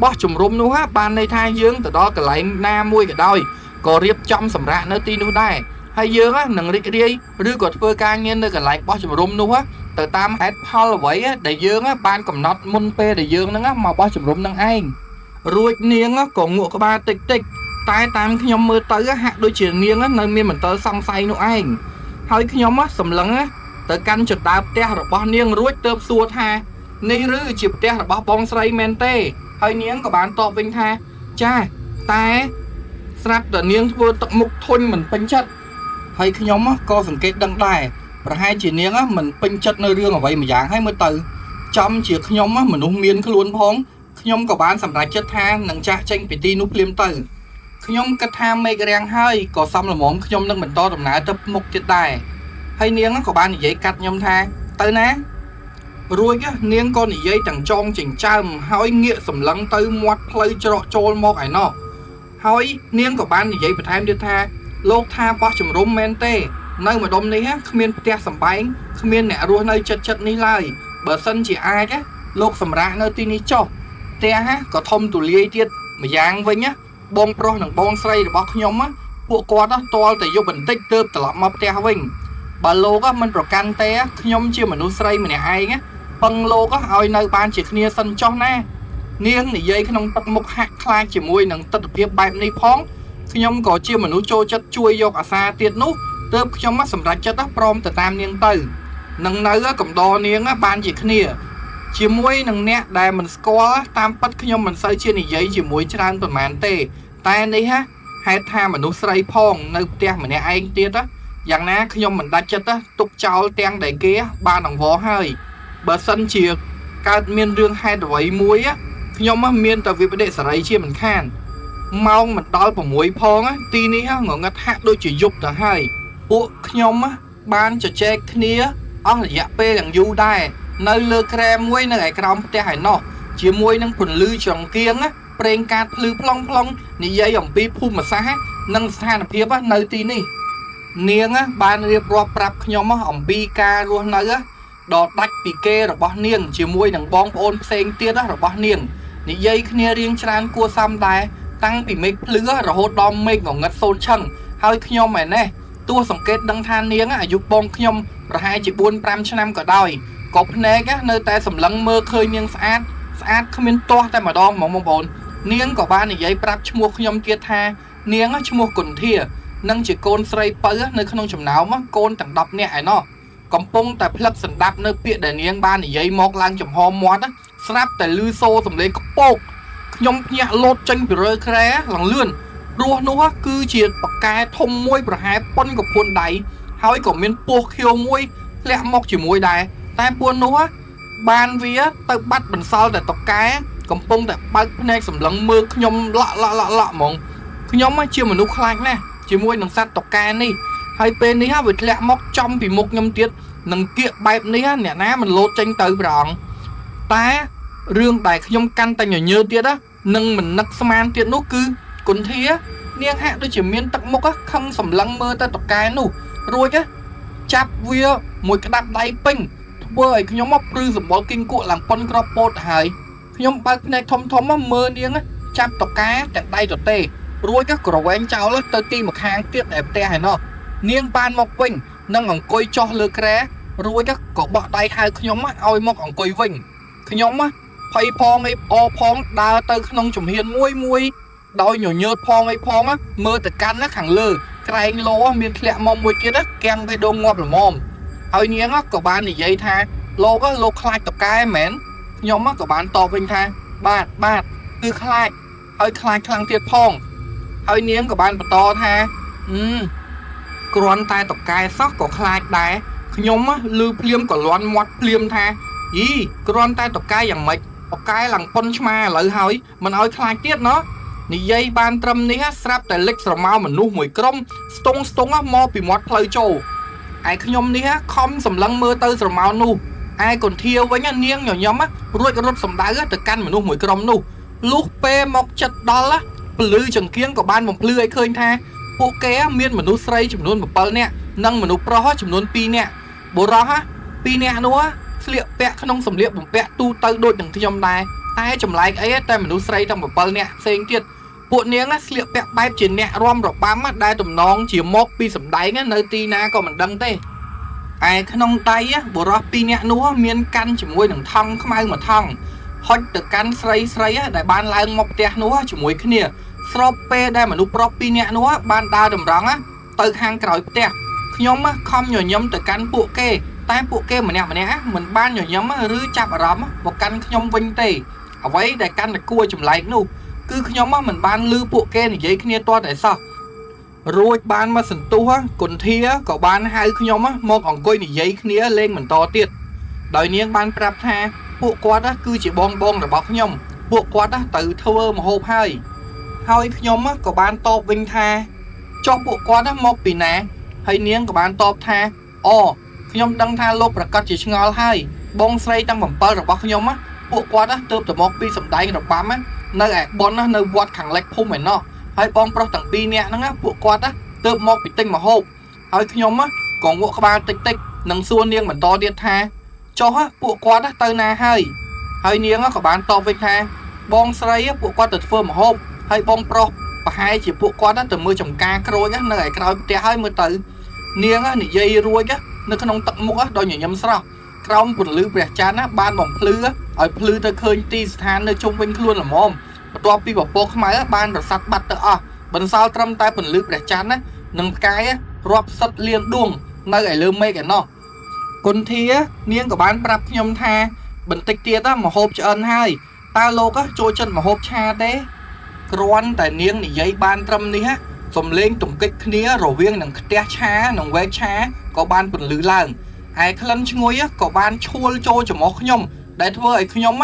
បោះជំរំនោះបានន័យថាយើងទៅដល់កន្លែងណាមួយក៏ដោយក៏រៀបចំសម្រាប់នៅទីនោះដែរហើយយើងនឹងរីករាយឬក៏ធ្វើការងារនៅកន្លែងបោះជំរំនោះទៅតាមហេតុផលអ្វីដែលយើងបានកំណត់មុនពេលដែលយើងហ្នឹងមកបោះជំរំនឹងឯងរួចនាងក៏ងក់ក្បាលតិចតែតាមខ្ញុំមើលទៅហាក់ដូចជានាងនៅមានមន្ទិលសង្ស័យនោះឯងហើយខ្ញុំសម្លឹងទៅកាន់ចដើផ្ទះរបស់នាងរួចទើបសួរថានេះឬជាផ្ទះរបស់បងស្រីមែនទេហើយនាងក៏បានតបវិញថាចាតែស្រាប់តែនាងធ្វើទឹកមុខធុញមិនពេញចិត្តហើយខ្ញុំក៏សង្កេតដឹងដែរប្រហែលជានាងមិនពេញចិត្តនៅរឿងអ្វីម្យ៉ាងហើយមើលទៅចំជាខ្ញុំមនុស្សមានខ្លួនផងខ្ញុំក៏បានសម្រេចចិត្តថានឹងចាស់ចេញពីទីនោះភ្លាមទៅខ្ញុំគិតថាមេឃរាំងហើយក៏សំលមមខ្ញុំនឹងបន្តដំណើរទៅមុខទៀតដែរហើយនាងក៏បាននិយាយកាត់ខ្ញុំថាទៅណារួចនាងក៏និយាយទាំងចងចិញ្ចើមហើយងាកសម្លឹងទៅមាត់ផ្លូវច្រកចូលមកឯណោះហើយនាងក៏បាននិយាយបន្ថែមទៀតថាលោកថាបោះជំរំមែនទេនៅម្ដុំនេះគ្មានផ្ទះសម្បែងគ្មានអ្នករស់នៅចិត្តនេះឡើយបើសិនជាអាចលោកសម្រាប់នៅទីនេះចុះផ្ទះក៏ធំទូលាយទៀតម្យ៉ាងវិញបងប្រុសនិងបងស្រីរបស់ខ្ញុំពួកគាត់ទាល់តែយប់បន្តិចទើបត្រឡប់មកផ្ទះវិញបើលោកមិនប្រកាន់ទេខ្ញុំជាមនុស្សស្រីម្នាក់ឯងពឹងលោកឲ្យនៅបានជាគ្នាសិនចុះណានាងនិយាយក្នុងទឹកមុខហាក់ខ្លាចជាមួយនឹងទស្សនវិជ្ជាបែបនេះផងខ្ញុំក៏ជាមនុស្សចូលចិត្តជួយយកអាសាទៀតនោះទើបខ្ញុំសម្រេចចិត្តព្រមទៅតាមនាងទៅនឹងនៅកំដរនាងបានជាគ្នាជាមួយនឹងអ្នកដែលមិនស្គាល់តាមពិតខ្ញុំមិនសូវជានិយាយជាមួយច្រើនប៉ុន្មានទេតែនេះហេតុថាមនុស្សស្រីផងនៅផ្ទះម្នាក់ឯងទៀតយ៉ាងណាខ្ញុំមិនដាច់ចិត្តទុកចោលទាំងដែលគេបានអង្វរហើយបើសិនជាកើតមានរឿងហេតុអ្វីមួយខ្ញុំមានតែវិបដិសារីជាមិនខានម៉ោងមិនដល់6ផងទីនេះងងឹតហាក់ដូចជាយប់ទៅហើយពួកខ្ញុំបានជជែកគ្នាអស់រយៈពេលយ៉ាងយូរដែរនៅលើក្រែមួយនៅឯក្រោមផ្ទះឯណោះជាមួយនឹងពន្លឺចង្កៀងប្រេងកាតភ្លឺប្លង់និយាយអំពីភូមិសាស្ត្រនិងស្ថានភាពនៅទីនេះនាងបានរៀបរាប់ប្រាប់ខ្ញុំអំពីការរស់នៅដ៏ដាច់ពីគេរបស់នាងជាមួយនឹងបងប្អូនផ្សេងទៀតរបស់នាងនិយាយគ្នារៀងច្រើនគួរសមដែរតាំងពីមេឃភ្លឺរហូតដល់មេឃងងឹតសូន្យឈឹងហើយខ្ញុំឯណេះទោះសង្កេតដឹងថានាងអាយុបងខ្ញុំប្រហែលជា 4-5 ឆ្នាំក៏ដោយក៏ភ្នែកនៅតែសម្លឹងមើលឃើញនាងស្អាតគ្មានទាស់តែម្ដងហ្មងបងប្អូននាងក៏បាននិយាយប្រាប់ឈ្មោះខ្ញុំទៀតថានាងឈ្មោះគុន្ធានិងជាកូនស្រីពៅនៅក្នុងចំណោមកូនទាំង10នាក់ឯណោះកំពុងតែផ្លឹកសន្តាប់នៅពាក្យដែលនាងបាននិយាយមកឡើងចំហមាត់ស្រាប់តែលឺសូរសំឡេងខ្ពកខ្ញុំភ្ញាក់លោតចេញពីរើក្រែឡើងលឿនព្រោះនោះគឺជាបកែធំមួយប្រហែលប៉ុនកពួនដៃហើយក៏មានពស់ខៀវមួយធ្លាក់មកជាមួយដែរតែពួននោះបានវាទៅបាត់បន្សល់តែតកែកំពុងតែបើកភ្នែកសម្លឹងមើលខ្ញុំលក់ហ្មងខ្ញុំជាមនុស្សខ្លាចណាស់ជាមួយនឹងសត្វតកែនេះហើយពេលនេះវាធ្លាក់មកចំពីមុខខ្ញុំទៀតនឹងគៀកបែបនេះអ្នកណាមិនលោតចេញទៅព្រះអង្គតែរឿងដែលខ្ញុំកាន់តែញញើទៀតនឹងមិននឹកស្មានទៀតនោះគឺគុន្ធានាងហាក់ដូចជាមានទឹកមុខខឹងសម្លឹងមើលទៅតកែនោះរួចចាប់វាមួយក្តាប់ដៃពេញធ្វើឲ្យខ្ញុំព្រឺសម្បល់គីងគក់ឡើងប៉ុនក្របពោតហើយខ្ញុំបើកភ្នែកធំមើលនាងចាប់តកែទាំងដៃទទេរួចក្រវែងចោលទៅទីម្ខាងទៀតឯផ្ទះឯណោះនាងបានមកវិញនឹងអង្គុយចុះលើក្រែរួចក៏បោះដៃហៅខ្ញុំឲ្យមកអង្គុយវិញខ្ញុំភ័យផងអីផងដើរទៅក្នុងជំហានមួយដោយញញើតផងអីផងមើលទៅកាន់ខាងលើក្រែងលោមានធ្លាក់មកមួយទៀតគាំងបេះដូងងាប់ល្មមហើយនាងក៏បាននិយាយថាលោកខ្លាចតកែមែនខ្ញុំក៏បានតបវិញថាបាទគឺខ្លាចហើយខ្លាចខ្លាំងទៀតផងហើយនាងក៏បានបន្តថាគ្រាន់តែតកែសោះក៏ខ្លាចដែរខ ខ្ញុំលឺភ្លាមក៏លាន់មាត់ភ្លាមថាយីគ្រាន់តែតកែយ៉ាងម៉េចតកែឡើងប៉ុនឆ្មាឥឡូវហើយមិនឲ្យខ្លាចទៀតណោះនិយាយបានត្រឹមនេះស្រាប់តែលិចស្រមោលមនុស្សមួយក្រុមស្ទង់មកពីមាត់ផ្លូវចូលឯខ្ញុំនេះខំសម្លឹងមើលទៅស្រមោលនោះឯកន្ធាវិញនាងញញឹមរួចរត់សម្ដៅទៅកាន់មនុស្សមួយក្រុមនោះលុះពេលមកចិត្តដល់ពលឺចង្គៀងក៏បានបំភ្លឺឲ្យឃើញថាពួកគេមានមនុស្សស្រីចំនួន7នាក់និងមនុស្សប្រុសចំនួន2នាក់បុរស2នាក់នោះស្លៀកពាក់ក្នុងសម្លៀកបំពាក់ទូទៅដូចនឹងខ្ញុំដែរតែចម្លែកអីតែមនុស្សស្រីទាំង7នាក់ផ្សេងទៀតពួកនាងស្លៀកពាក់បែបជាអ្នករាំរបាំដែលតំណងជាមកពីសម្ដែងនៅទីណាក៏មិនដឹងទេឯក្នុងដៃបុរស2នាក់នោះមានកាន់ជាមួយនឹងថង់ខ្មៅមួយថង់ហុចទៅកាន់ស្រីដែលបានឡើងមកផ្ទះនោះជាមួយគ្នាស្របពេលដែលមនុស្សប្រុស2នាក់នោះបានដើរតម្រង់ទៅខាងក្រោយផ្ទះខ្ញុំខំញញឹមទៅកាន់ពួកគេតែពួកគេម្នាក់មិនបានញញឹមឬចាប់អារម្មណ៍មកកាន់ខ្ញុំវិញទេអ្វីដែលកាន់តែគួរចម្លែកនោះគឺខ្ញុំមិនបានឮពួកគេនិយាយគ្នាទាល់តែសោះរួចបានមកសន្ទុះគន្ធាក៏បានហៅខ្ញុំមកអង្គុយនិយាយគ្នាលេងបន្តទៀតដោយនាងបានប្រាប់ថាពួកគាត់គឺជាបងរបស់ខ្ញុំពួកគាត់ទៅធ្វើម្ហូបហើយខ្ញុំក៏បានតបវិញថាចុះពួកគាត់មកពីណាហើយនាងក៏បានតបថាអូខ្ញុំដឹងថាលោកប្រកាសជាឆ្ងល់ហើយបងស្រីទាំង7របស់ខ្ញុំពួកគាត់ទើបទៅមកពីសម្ដែងរបាំនៅឯបននៅវត្តខាងលិចភូមិឯណោះហើយបងប្រុសទាំង2នាក់ហ្នឹងពួកគាត់ទើបមកពីទិញម្ហូបហើយខ្ញុំក៏ងក់ក្បាលតិចនឹងសួរនាងបន្តទៀតថាចុះពួកគាត់ទៅណាហើយនាងក៏បានតបវិញថាបងស្រីពួកគាត់ទៅធ្វើម្ហូបហើយបងប្រុសប្រហែលជាពួកគាត់ទៅមើលចំការក្រូចនៅឯក្រោយផ្ទះហើយមើលទៅនាងនិយាយរួចនៅក្នុងទឹកមុខដោយញញឹមស្រស់ក្រោមពន្លឺព្រះច័ន្ទបានបំភ្លឺឲ្យភ្លឺទៅឃើញទីស្ថាននៅជុំវិញខ្លួនល្មមបន្ទាប់ពីពពកខ្មៅបានរសាត់បាត់ទៅអស់បន្សល់ត្រឹមតែពន្លឺព្រះច័ន្ទនិងផ្កាយរាប់សិតលានដួងនៅឯលើមេឃឯណោះគុន្ធានាងក៏បានប្រាប់ខ្ញុំថាបន្តិចទៀតមហូបឆ្អិនហើយតើលោកចូលចិត្តមហូបឆាទេគ្រាន់តែនាងនិយាយបានត្រឹមនេះសំលេងទង្គិចគ្នារវាងនឹងខ្ទះឆានិងវែកឆាក៏បានពន្លឺឡើងឯក្លិនឈ្ងុយក៏បានឈួលចូលច្រមុះខ្ញុំដែលធ្វើឲ្យខ្ញុំ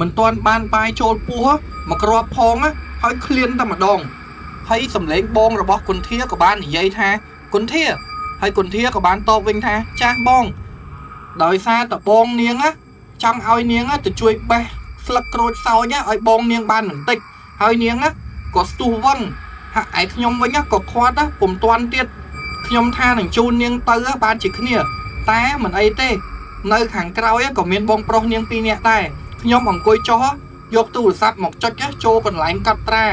មិនទាន់បានបាយចូលពោះមកគ្រាប់ផងហើយឃ្លានតែម្ដងហើយសំលេងបងរបស់គុន្ធាក៏បាននិយាយថាគុន្ធាហើយគុន្ធាក៏បានតបវិញថាចាស់បងដោយសារតបងនាងចង់ឲ្យនាងទៅជួយបេះស្លឹកក្រូចសើចឲ្យបងនាងបានបន្តិចហើយនាងក៏ស្ទុះវឹងហើយឯខ្ញុំវិញក៏ខ្វាត់ពុំទាន់ទៀតខ្ញុំថានឹងជូននាងទៅបានជាគ្នាតែមិនអីទេនៅខាងក្រោយក៏មានបងប្រុសនាង2នាក់ដែរខ្ញុំអង្គុយចុះយកទូរស័ព្ទមកចុចចូលកន្លែងកត់ត្រា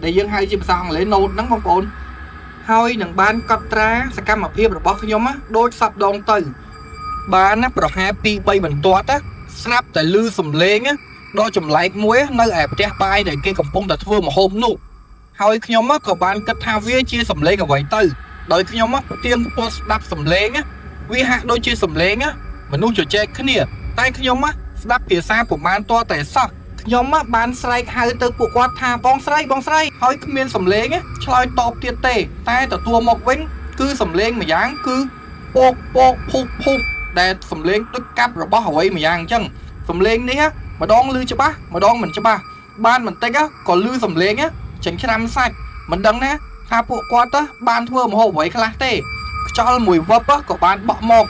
ដែលយើងហៅជាភាសាអង់គ្លេស note ហ្នឹងបងប្អូនហើយនឹងបានកត់ត្រាសកម្មភាពរបស់ខ្ញុំដូចសពដងទៅបានប្រហែល 2-3 បន្ទាត់ស្រាប់តែឮសំឡេងដ៏ចម្លែកមួយនៅឯផ្ទះបាយដែលគេកំពុងតែធ្វើម្ហូបនោះហើយខ្ញុំក៏បានគិតថាវាជាសំឡេងអ្វីទៅដោយខ្ញុំផ្ទៀងផ្ទាត់ស្ដាប់សំឡេងវាហាក់ដូចជាសំឡេងមនុស្សជជែកគ្នាតែខ្ញុំស្ដាប់ភាសាប្រមាណទាល់តែសោះខ្ញុំបានស្រែកហៅទៅពួកគាត់ថាបងស្រីហើយគ្មានសំឡេងឆ្លើយតបទៀតទេតែទទួលមកវិញគឺសំឡេងម្យ៉ាងគឺពកភុះដែលសំឡេងដូចកាប់របស់អ្វីម្យ៉ាងអញ្ចឹងសំឡេងនេះម្ដងឮច្បាស់ម្ដងមិនច្បាស់បានបន្តិចក៏ឮសំឡេងចិញ្ច្រាំសាច់មិនដឹងណាថាពួកគាត់បានធ្វើម្ហូបអ្វីខ្លះទេខ្យល់មួយវឹបក៏បានបក់មក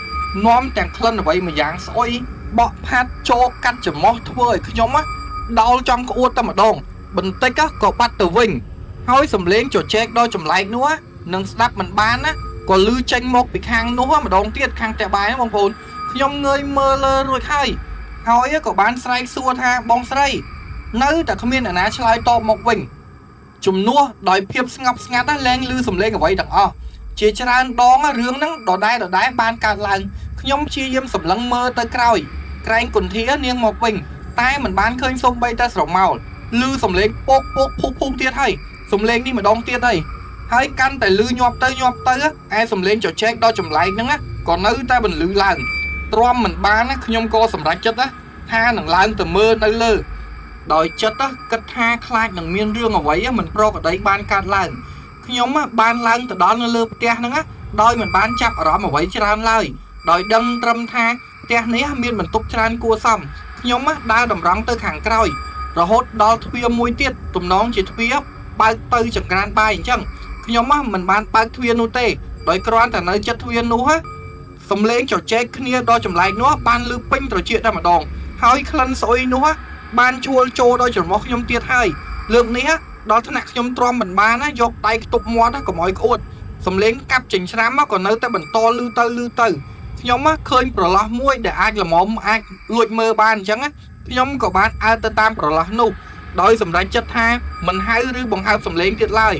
នាំទាំងក្លិនអ្វីម្យ៉ាងស្អុយបក់ផាត់ចូលកាត់ច្រមុះធ្វើឲ្យខ្ញុំដោលចង់ក្អួតតែម្ដងបន្តិចក៏បាត់ទៅវិញហើយសំឡេងជជែកដ៏ចម្លែកនោះនឹងស្ដាប់មិនបានណាក៏ឮចេញមកពីខាងនោះម្ដងទៀតខាងផ្ទះបាយបងប្អូនខ្ញុំងើយមើលលើរួចហើយក៏បានស្រែកសួរថាបងស្រីនៅតែគ្មានអ្នកណាឆ្លើយតបមកវិញជំនួសដោយភាពស្ងប់ស្ងាត់លែងឮសំឡេងអ្វីទាំងអស់ជាច្រើនដងរឿងហ្នឹងដដែលបានកើតឡើងខ្ញុំព្យាយាមសម្លឹងមើលទៅក្រោយក្រែងគុន្ធានាងមកវិញតែមិនបានឃើញសូម្បីតែស្រមោលឮសំឡេងពកភុះទៀតហើយសំឡេងនេះម្ដងទៀតហើយកាន់តែឮញាប់ទៅឯសំឡេងជជែកដ៏ចម្លែកហ្នឹងក៏នៅតែបន្លឺឡើងទ្រាំមិនបានខ្ញុំក៏សម្រេចចិត្តថានឹងឡើងទៅមើលនៅលើដោយចិត្តគិតថាខ្លាចនឹងមានរឿងអ្វីមិនប្រក្រតីបានកើតឡើងខ្ញុំបានឡើងទៅដល់នៅលើផ្ទះហ្នឹងដោយមិនបានចាប់អារម្មណ៍អ្វីច្រើនឡើយ ដោយដឹងត្រឹមថាផ្ទះនេះមានបន្ទប់ច្រើនគួរសមខ្ញុំដើរតម្រង់ទៅខាងក្រោយរហូតដល់ទ្វារមួយទៀតទំនងជាទ្វារបើកទៅចង្ក្រានបាយអញ្ចឹងខ្ញុំមិនបានបើកទ្វារនោះទេដោយគ្រាន់តែនៅចិត្តទ្វារនោះសំឡេងជជែកគ្នាដល់ចម្លែកនោះបានលឺពេញត្រចៀកតែម្ដងហើយក្លិនស្អុយនោះបានជួលចូលដល់ច្រមុះខ្ញុំទៀតហើយលើកនេះដល់ថ្នាក់ខ្ញុំទ្រាំមិនបានយកដៃខ្ទប់មាត់កុំឲ្យក្អួតសំឡេងកាប់ចិញ្ច្រាំក៏នៅតែបន្តលឺទៅខ្ញុំឃើញប្រឡោះមួយដែលអាចល្មមអាចលួចមើលបានអញ្ចឹងខ្ញុំក៏បានអើទៅតាមប្រឡោះនោះដោយសម្រេចចិត្តថាមិនហៅឬបង្ហើបសំឡេងទៀតឡើយ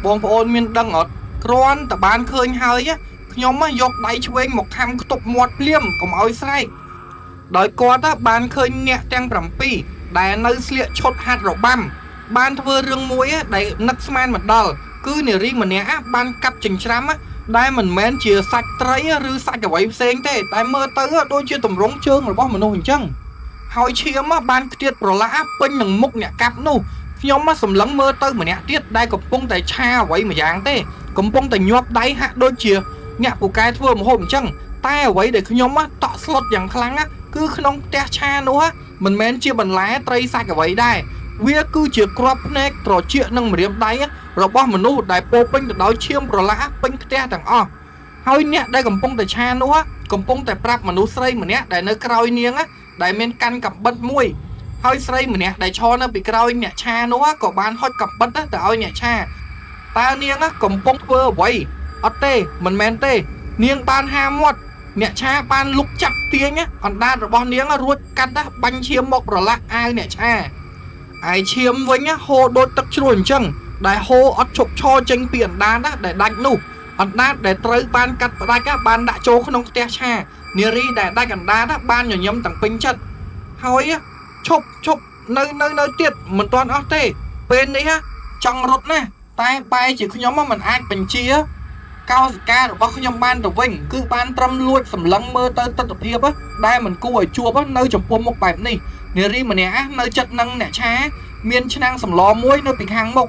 បងប្អូនមានដឹងអត់គ្រាន់តែបានឃើញហើយខ្ញុំយកដៃឆ្វេងមកខំខ្ទប់មាត់ភ្លាមកុំឲ្យស្រែកដោយគាត់បានឃើញអ្នកទាំង7ដែលនៅស្លៀកឈុតហាត់របាំបានធ្វើរឿងមួយដែលនឹកស្មានមិនដល់គឺនារីម្នាក់បានកាប់ចិញ្ច្រាំដែលមិនមែនជាសាច់ត្រីឬសាច់អ្វីផ្សេងទេតែមើលទៅដូចជាទម្រង់ជើងរបស់មនុស្សអញ្ចឹងហើយឈាមបានខ្ទាតប្រឡាក់ពេញនឹងមុខអ្នកកាប់នោះខ្ញុំសម្លឹងមើលទៅម្នាក់ទៀតដែលកំពុងតែឆាអ្វីមួយយ៉ាងទេកំពុងតែញាប់ដៃហាក់ដូចជាអ្នកពូកែធ្វើម្ហូបអញ្ចឹងតែអ្វីដែលខ្ញុំតក់ស្លុតយ៉ាងខ្លាំងគឺក្នុងផ្ទះឆានោះមិនមែនជាបន្លែត្រីសាច់អ្វីដែរវាគឺជាគ្រាប់ភ្នែកត្រចៀកនិងម្រាមដៃរបស់មនុស្សដែលពោពេញទៅដោយឈាមប្រឡាក់ពេញផ្ទះទាំងអស់ហើយអ្នកដែលកំពុងតែឆានោះកំពុងតែប្រាប់មនុស្សស្រីម្នាក់ដែលនៅក្រោយនាងដែលមានកាន់កាំបិតមួយហើយស្រីម្នាក់ដែលឈរនៅពីក្រោយអ្នកឆានោះក៏បានហុចកាំបិតទៅឲ្យអ្នកឆាតើនាងកំពុងធ្វើអ្វីអត់ទេមិនមែនទេនាងបានហាមាត់អ្នកឆាបានលុកចាប់ទាញអណ្ដាតរបស់នាងរួចកាត់បាញ់ឈាមមកប្រឡាក់អាវអ្នកឆាឯឈាមវិញហូរដូចទឹកជ្រោះអញ្ចឹងដែលហូរអត់ឈប់ឈរចេញពីអណ្ដាតដែលដាច់នោះអណ្ដាតដែលត្រូវបានកាត់ផ្ដាច់បានដាក់ចូលក្នុងផ្ទះឆានារីដែលដាច់អណ្ដាតបានញញឹមទាំងពេញចិត្តហើយឈប់នៅទៀតមិនទាន់អស់ទេពេលនេះចង់រត់ណាតែបែរជាខ្ញុំមិនអាចបញ្ជាកោសិការបស់ខ្ញុំបានទៅវិញគឺបានត្រឹមលួចសម្លឹងមើលទៅទស្សនភាពដែលមិនគួរឲ្យជួបនៅចំពោះមុខបែបនេះនារីម្នាក់នៅចិត្តនឹងអ្នកឆាមានឆ្នាំងសម្លមួយនៅពីខាងមុខ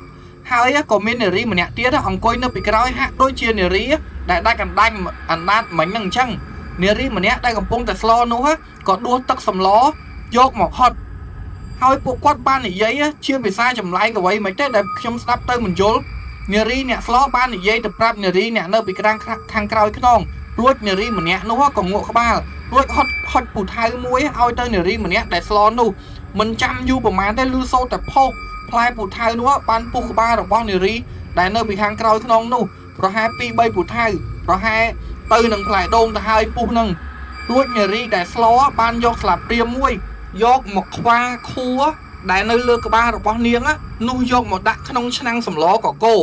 ហើយក៏មាននារីម្នាក់ទៀតអង្គុយនៅពីក្រោយហាក់ដូចជានារីដែលដាច់អណ្ដាតមិញហ្នឹងអញ្ចឹងនារីម្នាក់ដែលកំពុងតែស្លនោះក៏ដួសទឹកសម្លយកមកហត់ហើយពួកគាត់បាននិយាយជាភាសាចម្លែកអ្វីមិនទេដែលខ្ញុំស្ដាប់ទៅមិនយល់នារីអ្នកស្លបាននិយាយទៅប្រាប់នារីអ្នកនៅពីខាងក្រោយខ្នងរួចនារីម្នាក់នោះក៏ងក់ក្បាលរួចហត់ពូថៅមួយឲ្យទៅនារីម្នាក់ដែលស្លនោះមិនចាំយូរប្រហែលទេលឺសូរតែផុសផ្លែពូថៅនោះបានពុះក្បាលរបស់នារីដែលនៅពីខាងក្រោយខ្នងនោះប្រហែល 2-3 ពូថៅប្រហែលទៅនឹងផ្លែដូងទៅហើយពុះនឹងរួចនារីដែលស្លបានយកស្លាបព្រាមួយយកមកខ្វាខួរដែលនៅលើក្បាលរបស់នាងនោះយកមកដាក់ក្នុងឆ្នាំងសម្លកកូរ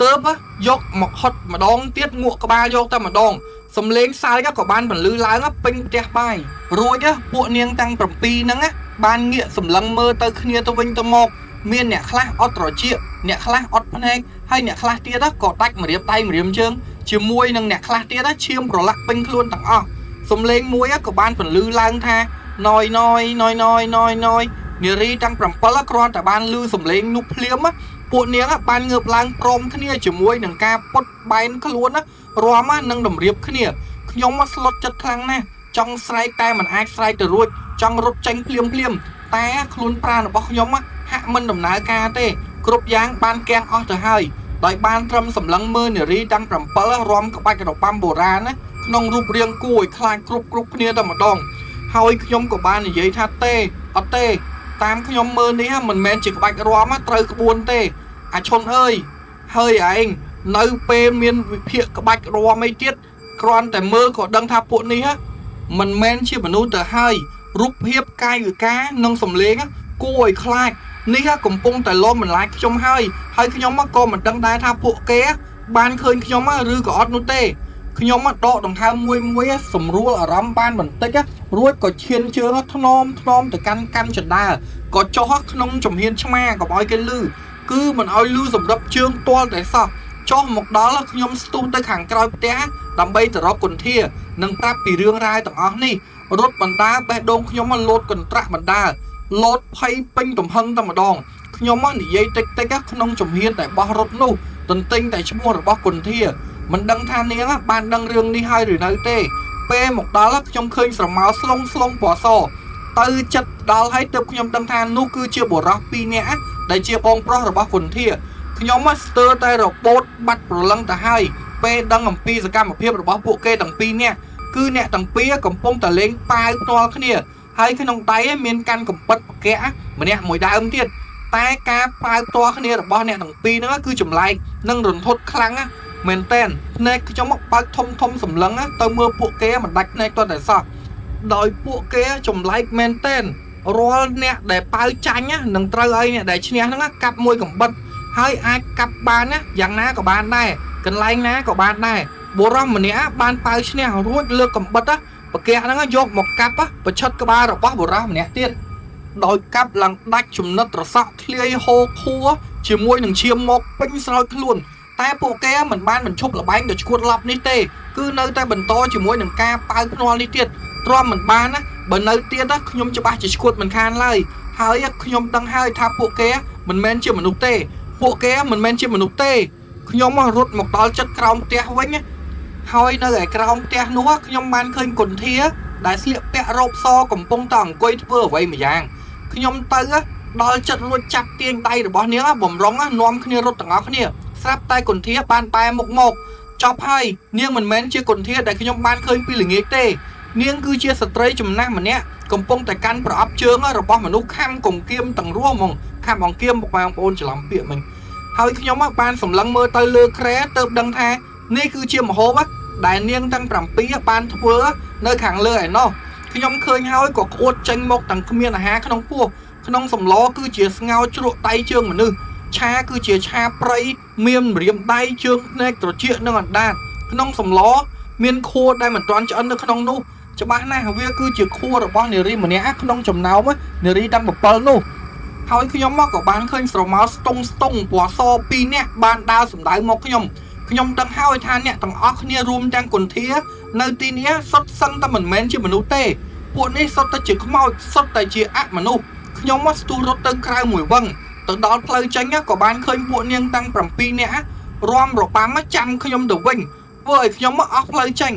ទើបយកមកហត់ម្ដងទៀតងក់ក្បាលយកតែម្ដងសំលេងសើចក៏បានបន្លឺឡើងពេញផ្ទះបាយរួចពួកនាងទាំង7ហ្នឹងបានងាកសម្លឹងមើលទៅគ្នាទៅវិញទៅមកមានអ្នកខ្លះអត់ត្រចៀកអ្នកខ្លះអត់ភ្នែកហើយអ្នកខ្លះទៀតក៏ដាច់ម្រាមដៃម្រាមជើងជាមួយនឹងអ្នកខ្លះទៀតឈាមប្រឡាក់ពេញខ្លួនទាំងអស់សំលេងមួយក៏បានបន្លឺឡើងថាណយនារីទាំង7គ្រាន់តែបានលឺសំឡេងនោះភ្លាមពួកនាងបានងើបឡើងព្រមគ្នាជាមួយនឹងការពុតបែនខ្លួនរាំនឹងតម្រៀបគ្នាខ្ញុំស្លុតចិត្តខ្លាំងណាស់ចង់ស្រែកតែមិនអាចស្រែកទៅរួចចង់រត់ចេញភ្លាមតែខ្លួនប្រាណរបស់ខ្ញុំហាក់មិនដំណើរការទេគ្រប់យ៉ាងបានគាំងអស់ទៅហើយដោយបានត្រឹមសម្លឹងមើលនារីទាំង7រាំក្បាច់របាំបុរាណក្នុងរូបរាងគួរឲ្យខ្លាចគ្រប់គ្នាតែម្ដងហើយខ្ញុំក៏បាននិយាយថាទេអត់ទេតាមខ្ញុំមើលនេះមិនមែនជាក្បាច់រាំត្រូវក្បួនទេអាឈុនអើយហើយឯងនៅពេលមានវិភាគក្បាច់រាំអីទៀតគ្រាន់តែមើលក៏ដឹងថាពួកនេះមិនមែនជាមនុស្សទៅហើយរូបភាពកាយវិការនិងសម្លេងគួរឲ្យខ្លាចនេះកំពុងតែលំបន្លាចខ្ញុំហើយខ្ញុំក៏មិនដឹងដែរថាពួកគេបានឃើញខ្ញុំឬក៏អត់នោះទេខ្ញុំដកដង្ហើមមួយសម្រួលអារម្មណ៍បានបន្តិចរួចក៏ឈានជើងថ្នមទៅកាន់ចណ្ដាលក៏ចុះក្នុងជំហានឆ្មាកុំឲ្យគេលឺគឺមិនឲ្យលឺសម្រាប់ជើងទាល់តែសោះចុះមកដល់ខ្ញុំស្ទុះទៅខាងក្រោយផ្ទះដើម្បីទៅរកគុន្ធានិងប្រាប់ពីរឿងរ៉ាវទាំងអស់នេះរត់បណ្ដាបេះដូងខ្ញុំលោតកន្ត្រាក់បណ្ដាលោតភ័យពេញទំហឹងតែម្ដងខ្ញុំនិយាយតិចក្នុងជំហានតែបោះរត់នោះទន្ទិញតែឈ្មោះរបស់គុន្ធាមិនដឹងថានាងបានដឹងរឿងនេះហើយឬនៅទេ ពេលមកដល់ខ្ញុំឃើញស្រមោលស្លុងពណ៌សទៅចិត្តដល់ហើយទើបខ្ញុំដឹងថានោះគឺជាបុរស2នាក់ដែលជាបងប្រុសរបស់គុនធាខ្ញុំស្ទើរតែរបូតបាត់ប្រឡឹងទៅហើយពេលដឹងអំពីសកម្មភាពរបស់ពួកគេទាំង2នាក់គឺអ្នកទាំងពីរកំពុងតែលេងប៉ាវផ្ទាល់គ្នាហើយក្នុងដៃមានកាន់កំពិតប្រកាម្នាក់មួយដើមទៀតតែការប៉ាវផ្ទាល់គ្នារបស់អ្នកទាំងពីរហ្នឹងគឺចម្លែកនិងរន្ធត់ខ្លាំងមែនតែនភ្នែកខ្ញុំបើកធំសម្លឹងទៅមើលពួកគេមិនដាច់ភ្នែកទាល់តែសោះដោយពួកគេចម្លែកមែនតែនរាល់អ្នកដែលប៉ាវចាញ់នឹងត្រូវឲ្យអ្នកដែលឈ្នះហ្នឹងកាប់មួយកំបិតហើយអាចកាប់បានយ៉ាងណាក៏បានដែរកន្លែងណាក៏បានដែរបុរសម្នាក់បានប៉ាវឈ្នះរួចលើកកំបិតប្រកាសហ្នឹងយកមកកាប់ប្រឆិតក្បាលរបស់បុរសម្នាក់ទៀតដោយកាប់ឡើងដាច់ចំណិតរសក់ធ្លាយហូរខួរជាមួយនឹងឈាមមកពេញស្រោចខ្លួនតែពួកគេមិនបានបញ្ឈប់លបែងដ៏ឈួតឡប់នេះទេគឺនៅតែបន្តជាមួយនឹងការប៉ាវភ្នាល់នេះទៀតទ្រាំមិនបានណាបើនៅទៀតខ្ញុំច្បាស់ជាឈួតមិនខានឡើយហើយខ្ញុំដឹងហើយថាពួកគេមិនមែនជាមនុស្សទេពួកគេមិនមែនជាមនុស្សទេខ្ញុំរត់មកដល់ចិត្តក្រោមផ្ទះវិញហើយនៅឯក្រោមផ្ទះនោះខ្ញុំបានឃើញគុនធាដែលស្លៀកពាក់រ៉ូបសកំពុងតែអង្គុយធ្វើអ្វីម្យ៉ាងខ្ញុំទៅដល់ចិត្តរួចចាប់ទាញដៃរបស់នាងបំរុងនាំគ្នារត់ទាំងអស់គ្នាស្រាប់តែគុនធាបានបែរមុខមកចប់ហើយនាងមិនមែនជាគុនធាដែលខ្ញុំបានឃើញពីល្ងាចទេនាងគឺជាស្ត្រីចំណាស់ម្នាក់កំពុងតែកាន់ប្រអប់ជើងរបស់មនុស្សខំកុំគៀមទាំងរួមហ្មងខំអង្គៀមបងប្អូនច្រឡំពាក្យមិញហើយខ្ញុំបានសម្លឹងមើលទៅលើក្រែទៅដឹងថានេះគឺជាម្ហូបដែលនាងទាំង7បានធ្វើនៅខាងលើឯណោះខ្ញុំឃើញហើយក៏ក្អួតចេញមកទាំងគ្មានអាហារក្នុងពោះក្នុងសម្លគឺជាស្ងោរជ្រក់ដៃជើងមនុស្សឆាគឺជាឆាព្រៃមានម្រាមដៃជើងភ្នែកត្រចៀកនិងអណ្ដាតក្នុងសម្លមានខួរដែលមិនទាន់ឆ្អិននៅក្នុងនោះច្បាស់ណាស់វាគឺជាខួររបស់នារីម្នាក់ក្នុងចំណោមនារីទាំង7នោះហើយខ្ញុំក៏បានឃើញស្រមោលស្ទង់ពណ៌ស2នាក់បានដើរសម្ដៅមកខ្ញុំដឹងហើយថាអ្នកទាំងអស់គ្នារួមទាំងគុនធានៅទីនេះសុទ្ធសឹងតែមិនមែនជាមនុស្សទេពួកនេះសុទ្ធតែជាខ្មោចសុទ្ធតែជាអមនុស្សខ្ញុំស្ទុះរត់ទៅក្រៅមួយវឹងទៅដល់ផ្លូវចេញក៏បានឃើញពួកនាងទាំង7នាក់រាំរបាំចាំខ្ញុំទៅវិញធ្វើឲ្យខ្ញុំអស់ផ្លូវចេញ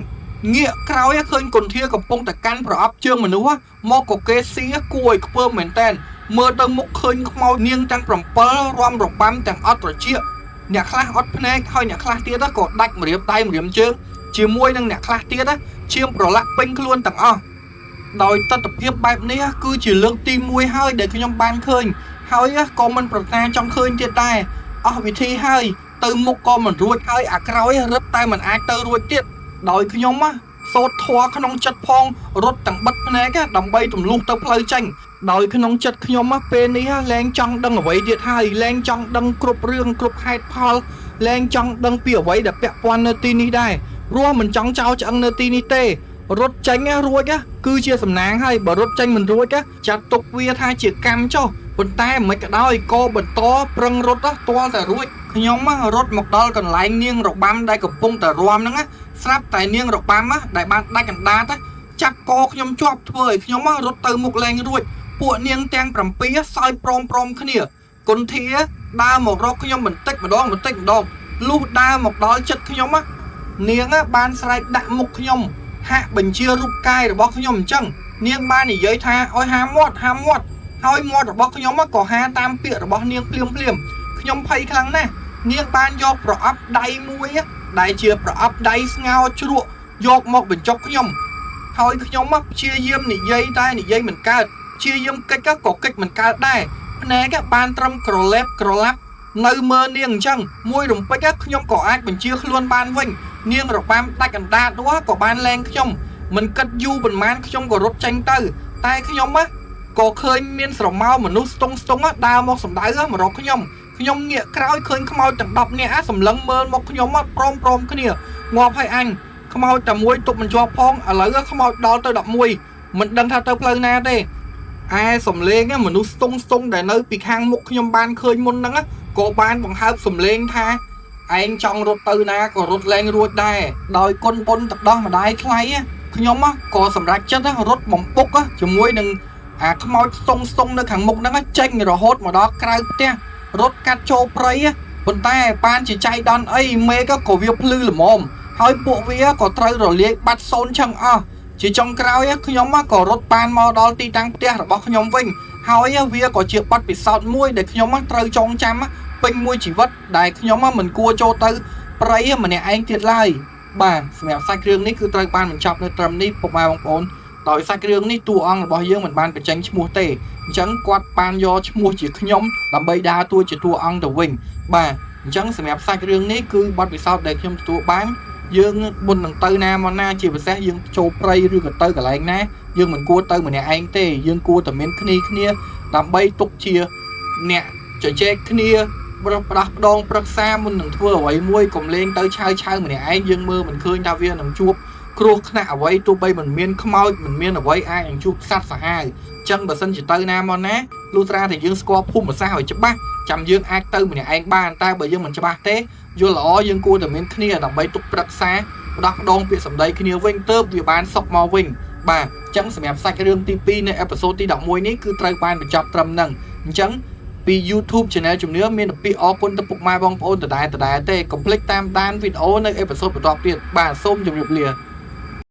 ងាកក្រោយឃើញគុនធាកំពុងតែកាន់ប្រអប់ជើងមនុស្សមកកកេស៊ីគួរឲ្យខ្ពើមមែនតែនមើលទៅមុខឃើញខ្មោចនាងទាំង7រាំរបាំទាំងអត់ត្រចៀកអ្នកខ្លះអត់ភ្នែកហើយអ្នកខ្លះទៀតក៏ដាច់ម្រាមដៃម្រាមជើងជាមួយនឹងអ្នកខ្លះទៀតឈាមប្រឡាក់ពេញខ្លួនទាំងអស់ដោយទស្សនវិជ្ជាបែបនេះគឺជាលើកទី1ហើយដែលខ្ញុំបានឃើញហើយក៏មិនប្រកាសចង់ឃើញទៀតដែរអស់វិធីហើយទៅមុខក៏មិនរួចហើយអាក្រោយរឹតតែមិនអាចទៅរួចទៀតដោយខ្ញុំសូត្រធွာក្នុងចិត្តផងរត់ទាំងបិទភ្នែកដើម្បីទម្លុះទៅផ្លូវចេញដោយក្នុងចិត្តខ្ញុំពេលនេះលែងចង់ដឹងអ្វីទៀតហើយលែងចង់ដឹងគ្រប់រឿងគ្រប់ហេតុផលលែងចង់ដឹងពីអ្វីដែលពាក់ព័ន្ធនៅទីនេះដែរព្រោះមិនចង់ចោលឆ្អឹងនៅទីនេះទេរត់ចេញរួចគឺជាសំណាងហើយបើរត់ចេញមិនរួចចាត់ទុកវាថាជាកម្មចុះប៉ុន្តែមិនក៏ដោយក៏បន្តប្រឹងរត់ទាល់តែរួចខ្ញុំរត់មកដល់កន្លែងនាងរបាំដែលកំពុងតែរាំហ្នឹងស្រាប់តែនាងរបាំដែលបានដាច់កណ្ដាតចាប់កខ្ញុំជាប់ធ្វើឲ្យខ្ញុំរត់ទៅមុខលែងរួចពួកនាងទាំង7សើចព្រមគ្នាគុនធាដើរមករកខ្ញុំបន្តិចម្ដងលុះដើរមកដល់ចិត្តខ្ញុំនាងបានស្រែកដាក់មុខខ្ញុំហាក់បញ្ជារូបកាយរបស់ខ្ញុំអញ្ចឹងនាងបាននិយាយថាឲ្យហាមាត់ហើយមាត់របស់ខ្ញុំក៏ហាតាមពាក្យរបស់នាងភ្លាមខ្ញុំភ័យខ្លាំងណាស់នាងបានយកប្រអប់ដៃមួយដែលជាប្រអប់ដៃស្ងោរជ្រក់យកមកបញ្ចុកខ្ញុំហើយខ្ញុំព្យាយាមនិយាយតែនិយាយមិនកើតព្យាយាមកិច្ចក៏កិច្ចមិនកើតដែរភ្នែកបានត្រឹមក្រឡាប់នៅមើលនាងអញ្ចឹងមួយរំពេចខ្ញុំក៏អាចបញ្ជាខ្លួនបានវិញនាងរបាំដាច់កណ្ដាលនោះក៏បានលែងខ្ញុំមិនគិតយូរប៉ុន្មានខ្ញុំក៏រត់ចេញទៅតែខ្ញុំក៏ឃើញមានស្រមោលមនុស្សស្ទង់ដើរមកសម្ដៅមករកខ្ញុំងាកក្រោយឃើញខ្មោចទាំង10នាក់សម្លឹងមើលមកខ្ញុំព្រមគ្នាងាប់ហើយអញខ្មោចតែមួយទប់មិនជាប់ផងឥឡូវខ្មោចដល់ទៅ11មិនដឹងថាទៅផ្លូវណាទេឯសំលេងមនុស្សស្ទង់ដែលនៅពីខាងមុខខ្ញុំបានឃើញមុនហ្នឹងក៏បានបង្ហើបសំលេងថាឯងចង់រត់ទៅណាក៏រត់លែងរួចដែរដោយគុណបុណ្យទឹកដោះម្ដាយថ្លៃខ្ញុំក៏សម្រេចចិត្តរត់បំពុកជាមួយនឹងអាខ្មោចស្ទង់នៅខាងមុខហ្នឹងចេញរហូតមកដល់ក្រៅផ្ទះរត់កាត់ចូលព្រៃប៉ុន្តែបានជាចៃដន្យអីមេក៏វាភ្លឺល្មម ហើយពួកវាក៏ត្រូវរលាយបាត់សូន្យចឹងអស់ជាចុងក្រោយខ្ញុំក៏រត់បានមកដល់ទីតាំងផ្ទះរបស់ខ្ញុំវិញហើយវាក៏ជាបទពិសោធន៍មួយដែលខ្ញុំត្រូវចងចាំពេញមួយជីវិតដែលខ្ញុំមិនគួរចូលទៅព្រៃម្នាក់ឯងទៀតឡើយបាទសម្រាប់សាច់រឿងនេះគឺត្រូវបានបញ្ចប់នៅត្រឹមនេះពុកម៉ែបងប្អូនដោយសាច់រឿងនេះតួអង្គរបស់យើងមិនបានបញ្ចេញឈ្មោះទេអញ្ចឹងគាត់បានយកឈ្មោះជាខ្ញុំដើម្បីដើរតួជាតួអង្គទៅវិញបាទអញ្ចឹងសម្រាប់សាច់រឿងនេះគឺបទពិសោធន៍ដែលខ្ញុំទទួលបានយើងមុននឹងទៅណាមកណាជាពិសេសយើងចូលព្រៃឬក៏ទៅកន្លែងណាយើងមិនគួរទៅម្នាក់ឯងទេយើងគួរតែមានគ្នាដើម្បីទុកជាអ្នកជជែកគ្នាផ្ដោះផ្ដងប្រឹក្សាមុននឹងធ្វើអ្វីមួយកុំលេងទៅឆៅម្នាក់ឯងយើងមើលមិនឃើញថាវានឹងជួបគ្រោះថ្នាក់អ្វីទោះបីមិនមានខ្មោចមិនមានអ្វីអាចនឹងជួបសត្វសាហាវអញ្ចឹងបើសិនជាទៅណាមកណាលុះត្រាតែយើងស្គាល់ភូមិសាស្ត្រឲ្យច្បាស់ចាំយើងអាចទៅម្នាក់ឯងបានតែបើយើងមិនច្បាស់ទេយល់ល្អយើងគួរតែមានគ្នាដើម្បីទុកប្រឹក្សាផ្ដោះផ្ដងពាក្យសម្ដីគ្នាវិញទើបវាបានសុខមកវិញបាទអញ្ចឹងសម្រាប់សាច់រឿងទី2នៅអេពីសូតទី11នេះគឺត្រូវបានបញ្ចប់ត្រឹមហ្នឹងអញ្ចឹងពី YouTube Channel ជំនឿមានពាក្យអរគុណទៅពុកម៉ែបងប្អូនដដែលទេកុំភ្លេចតាមដានវីដេអូនៅអេពីសូតបន្តទៀតបាទសូមជម្រាបលា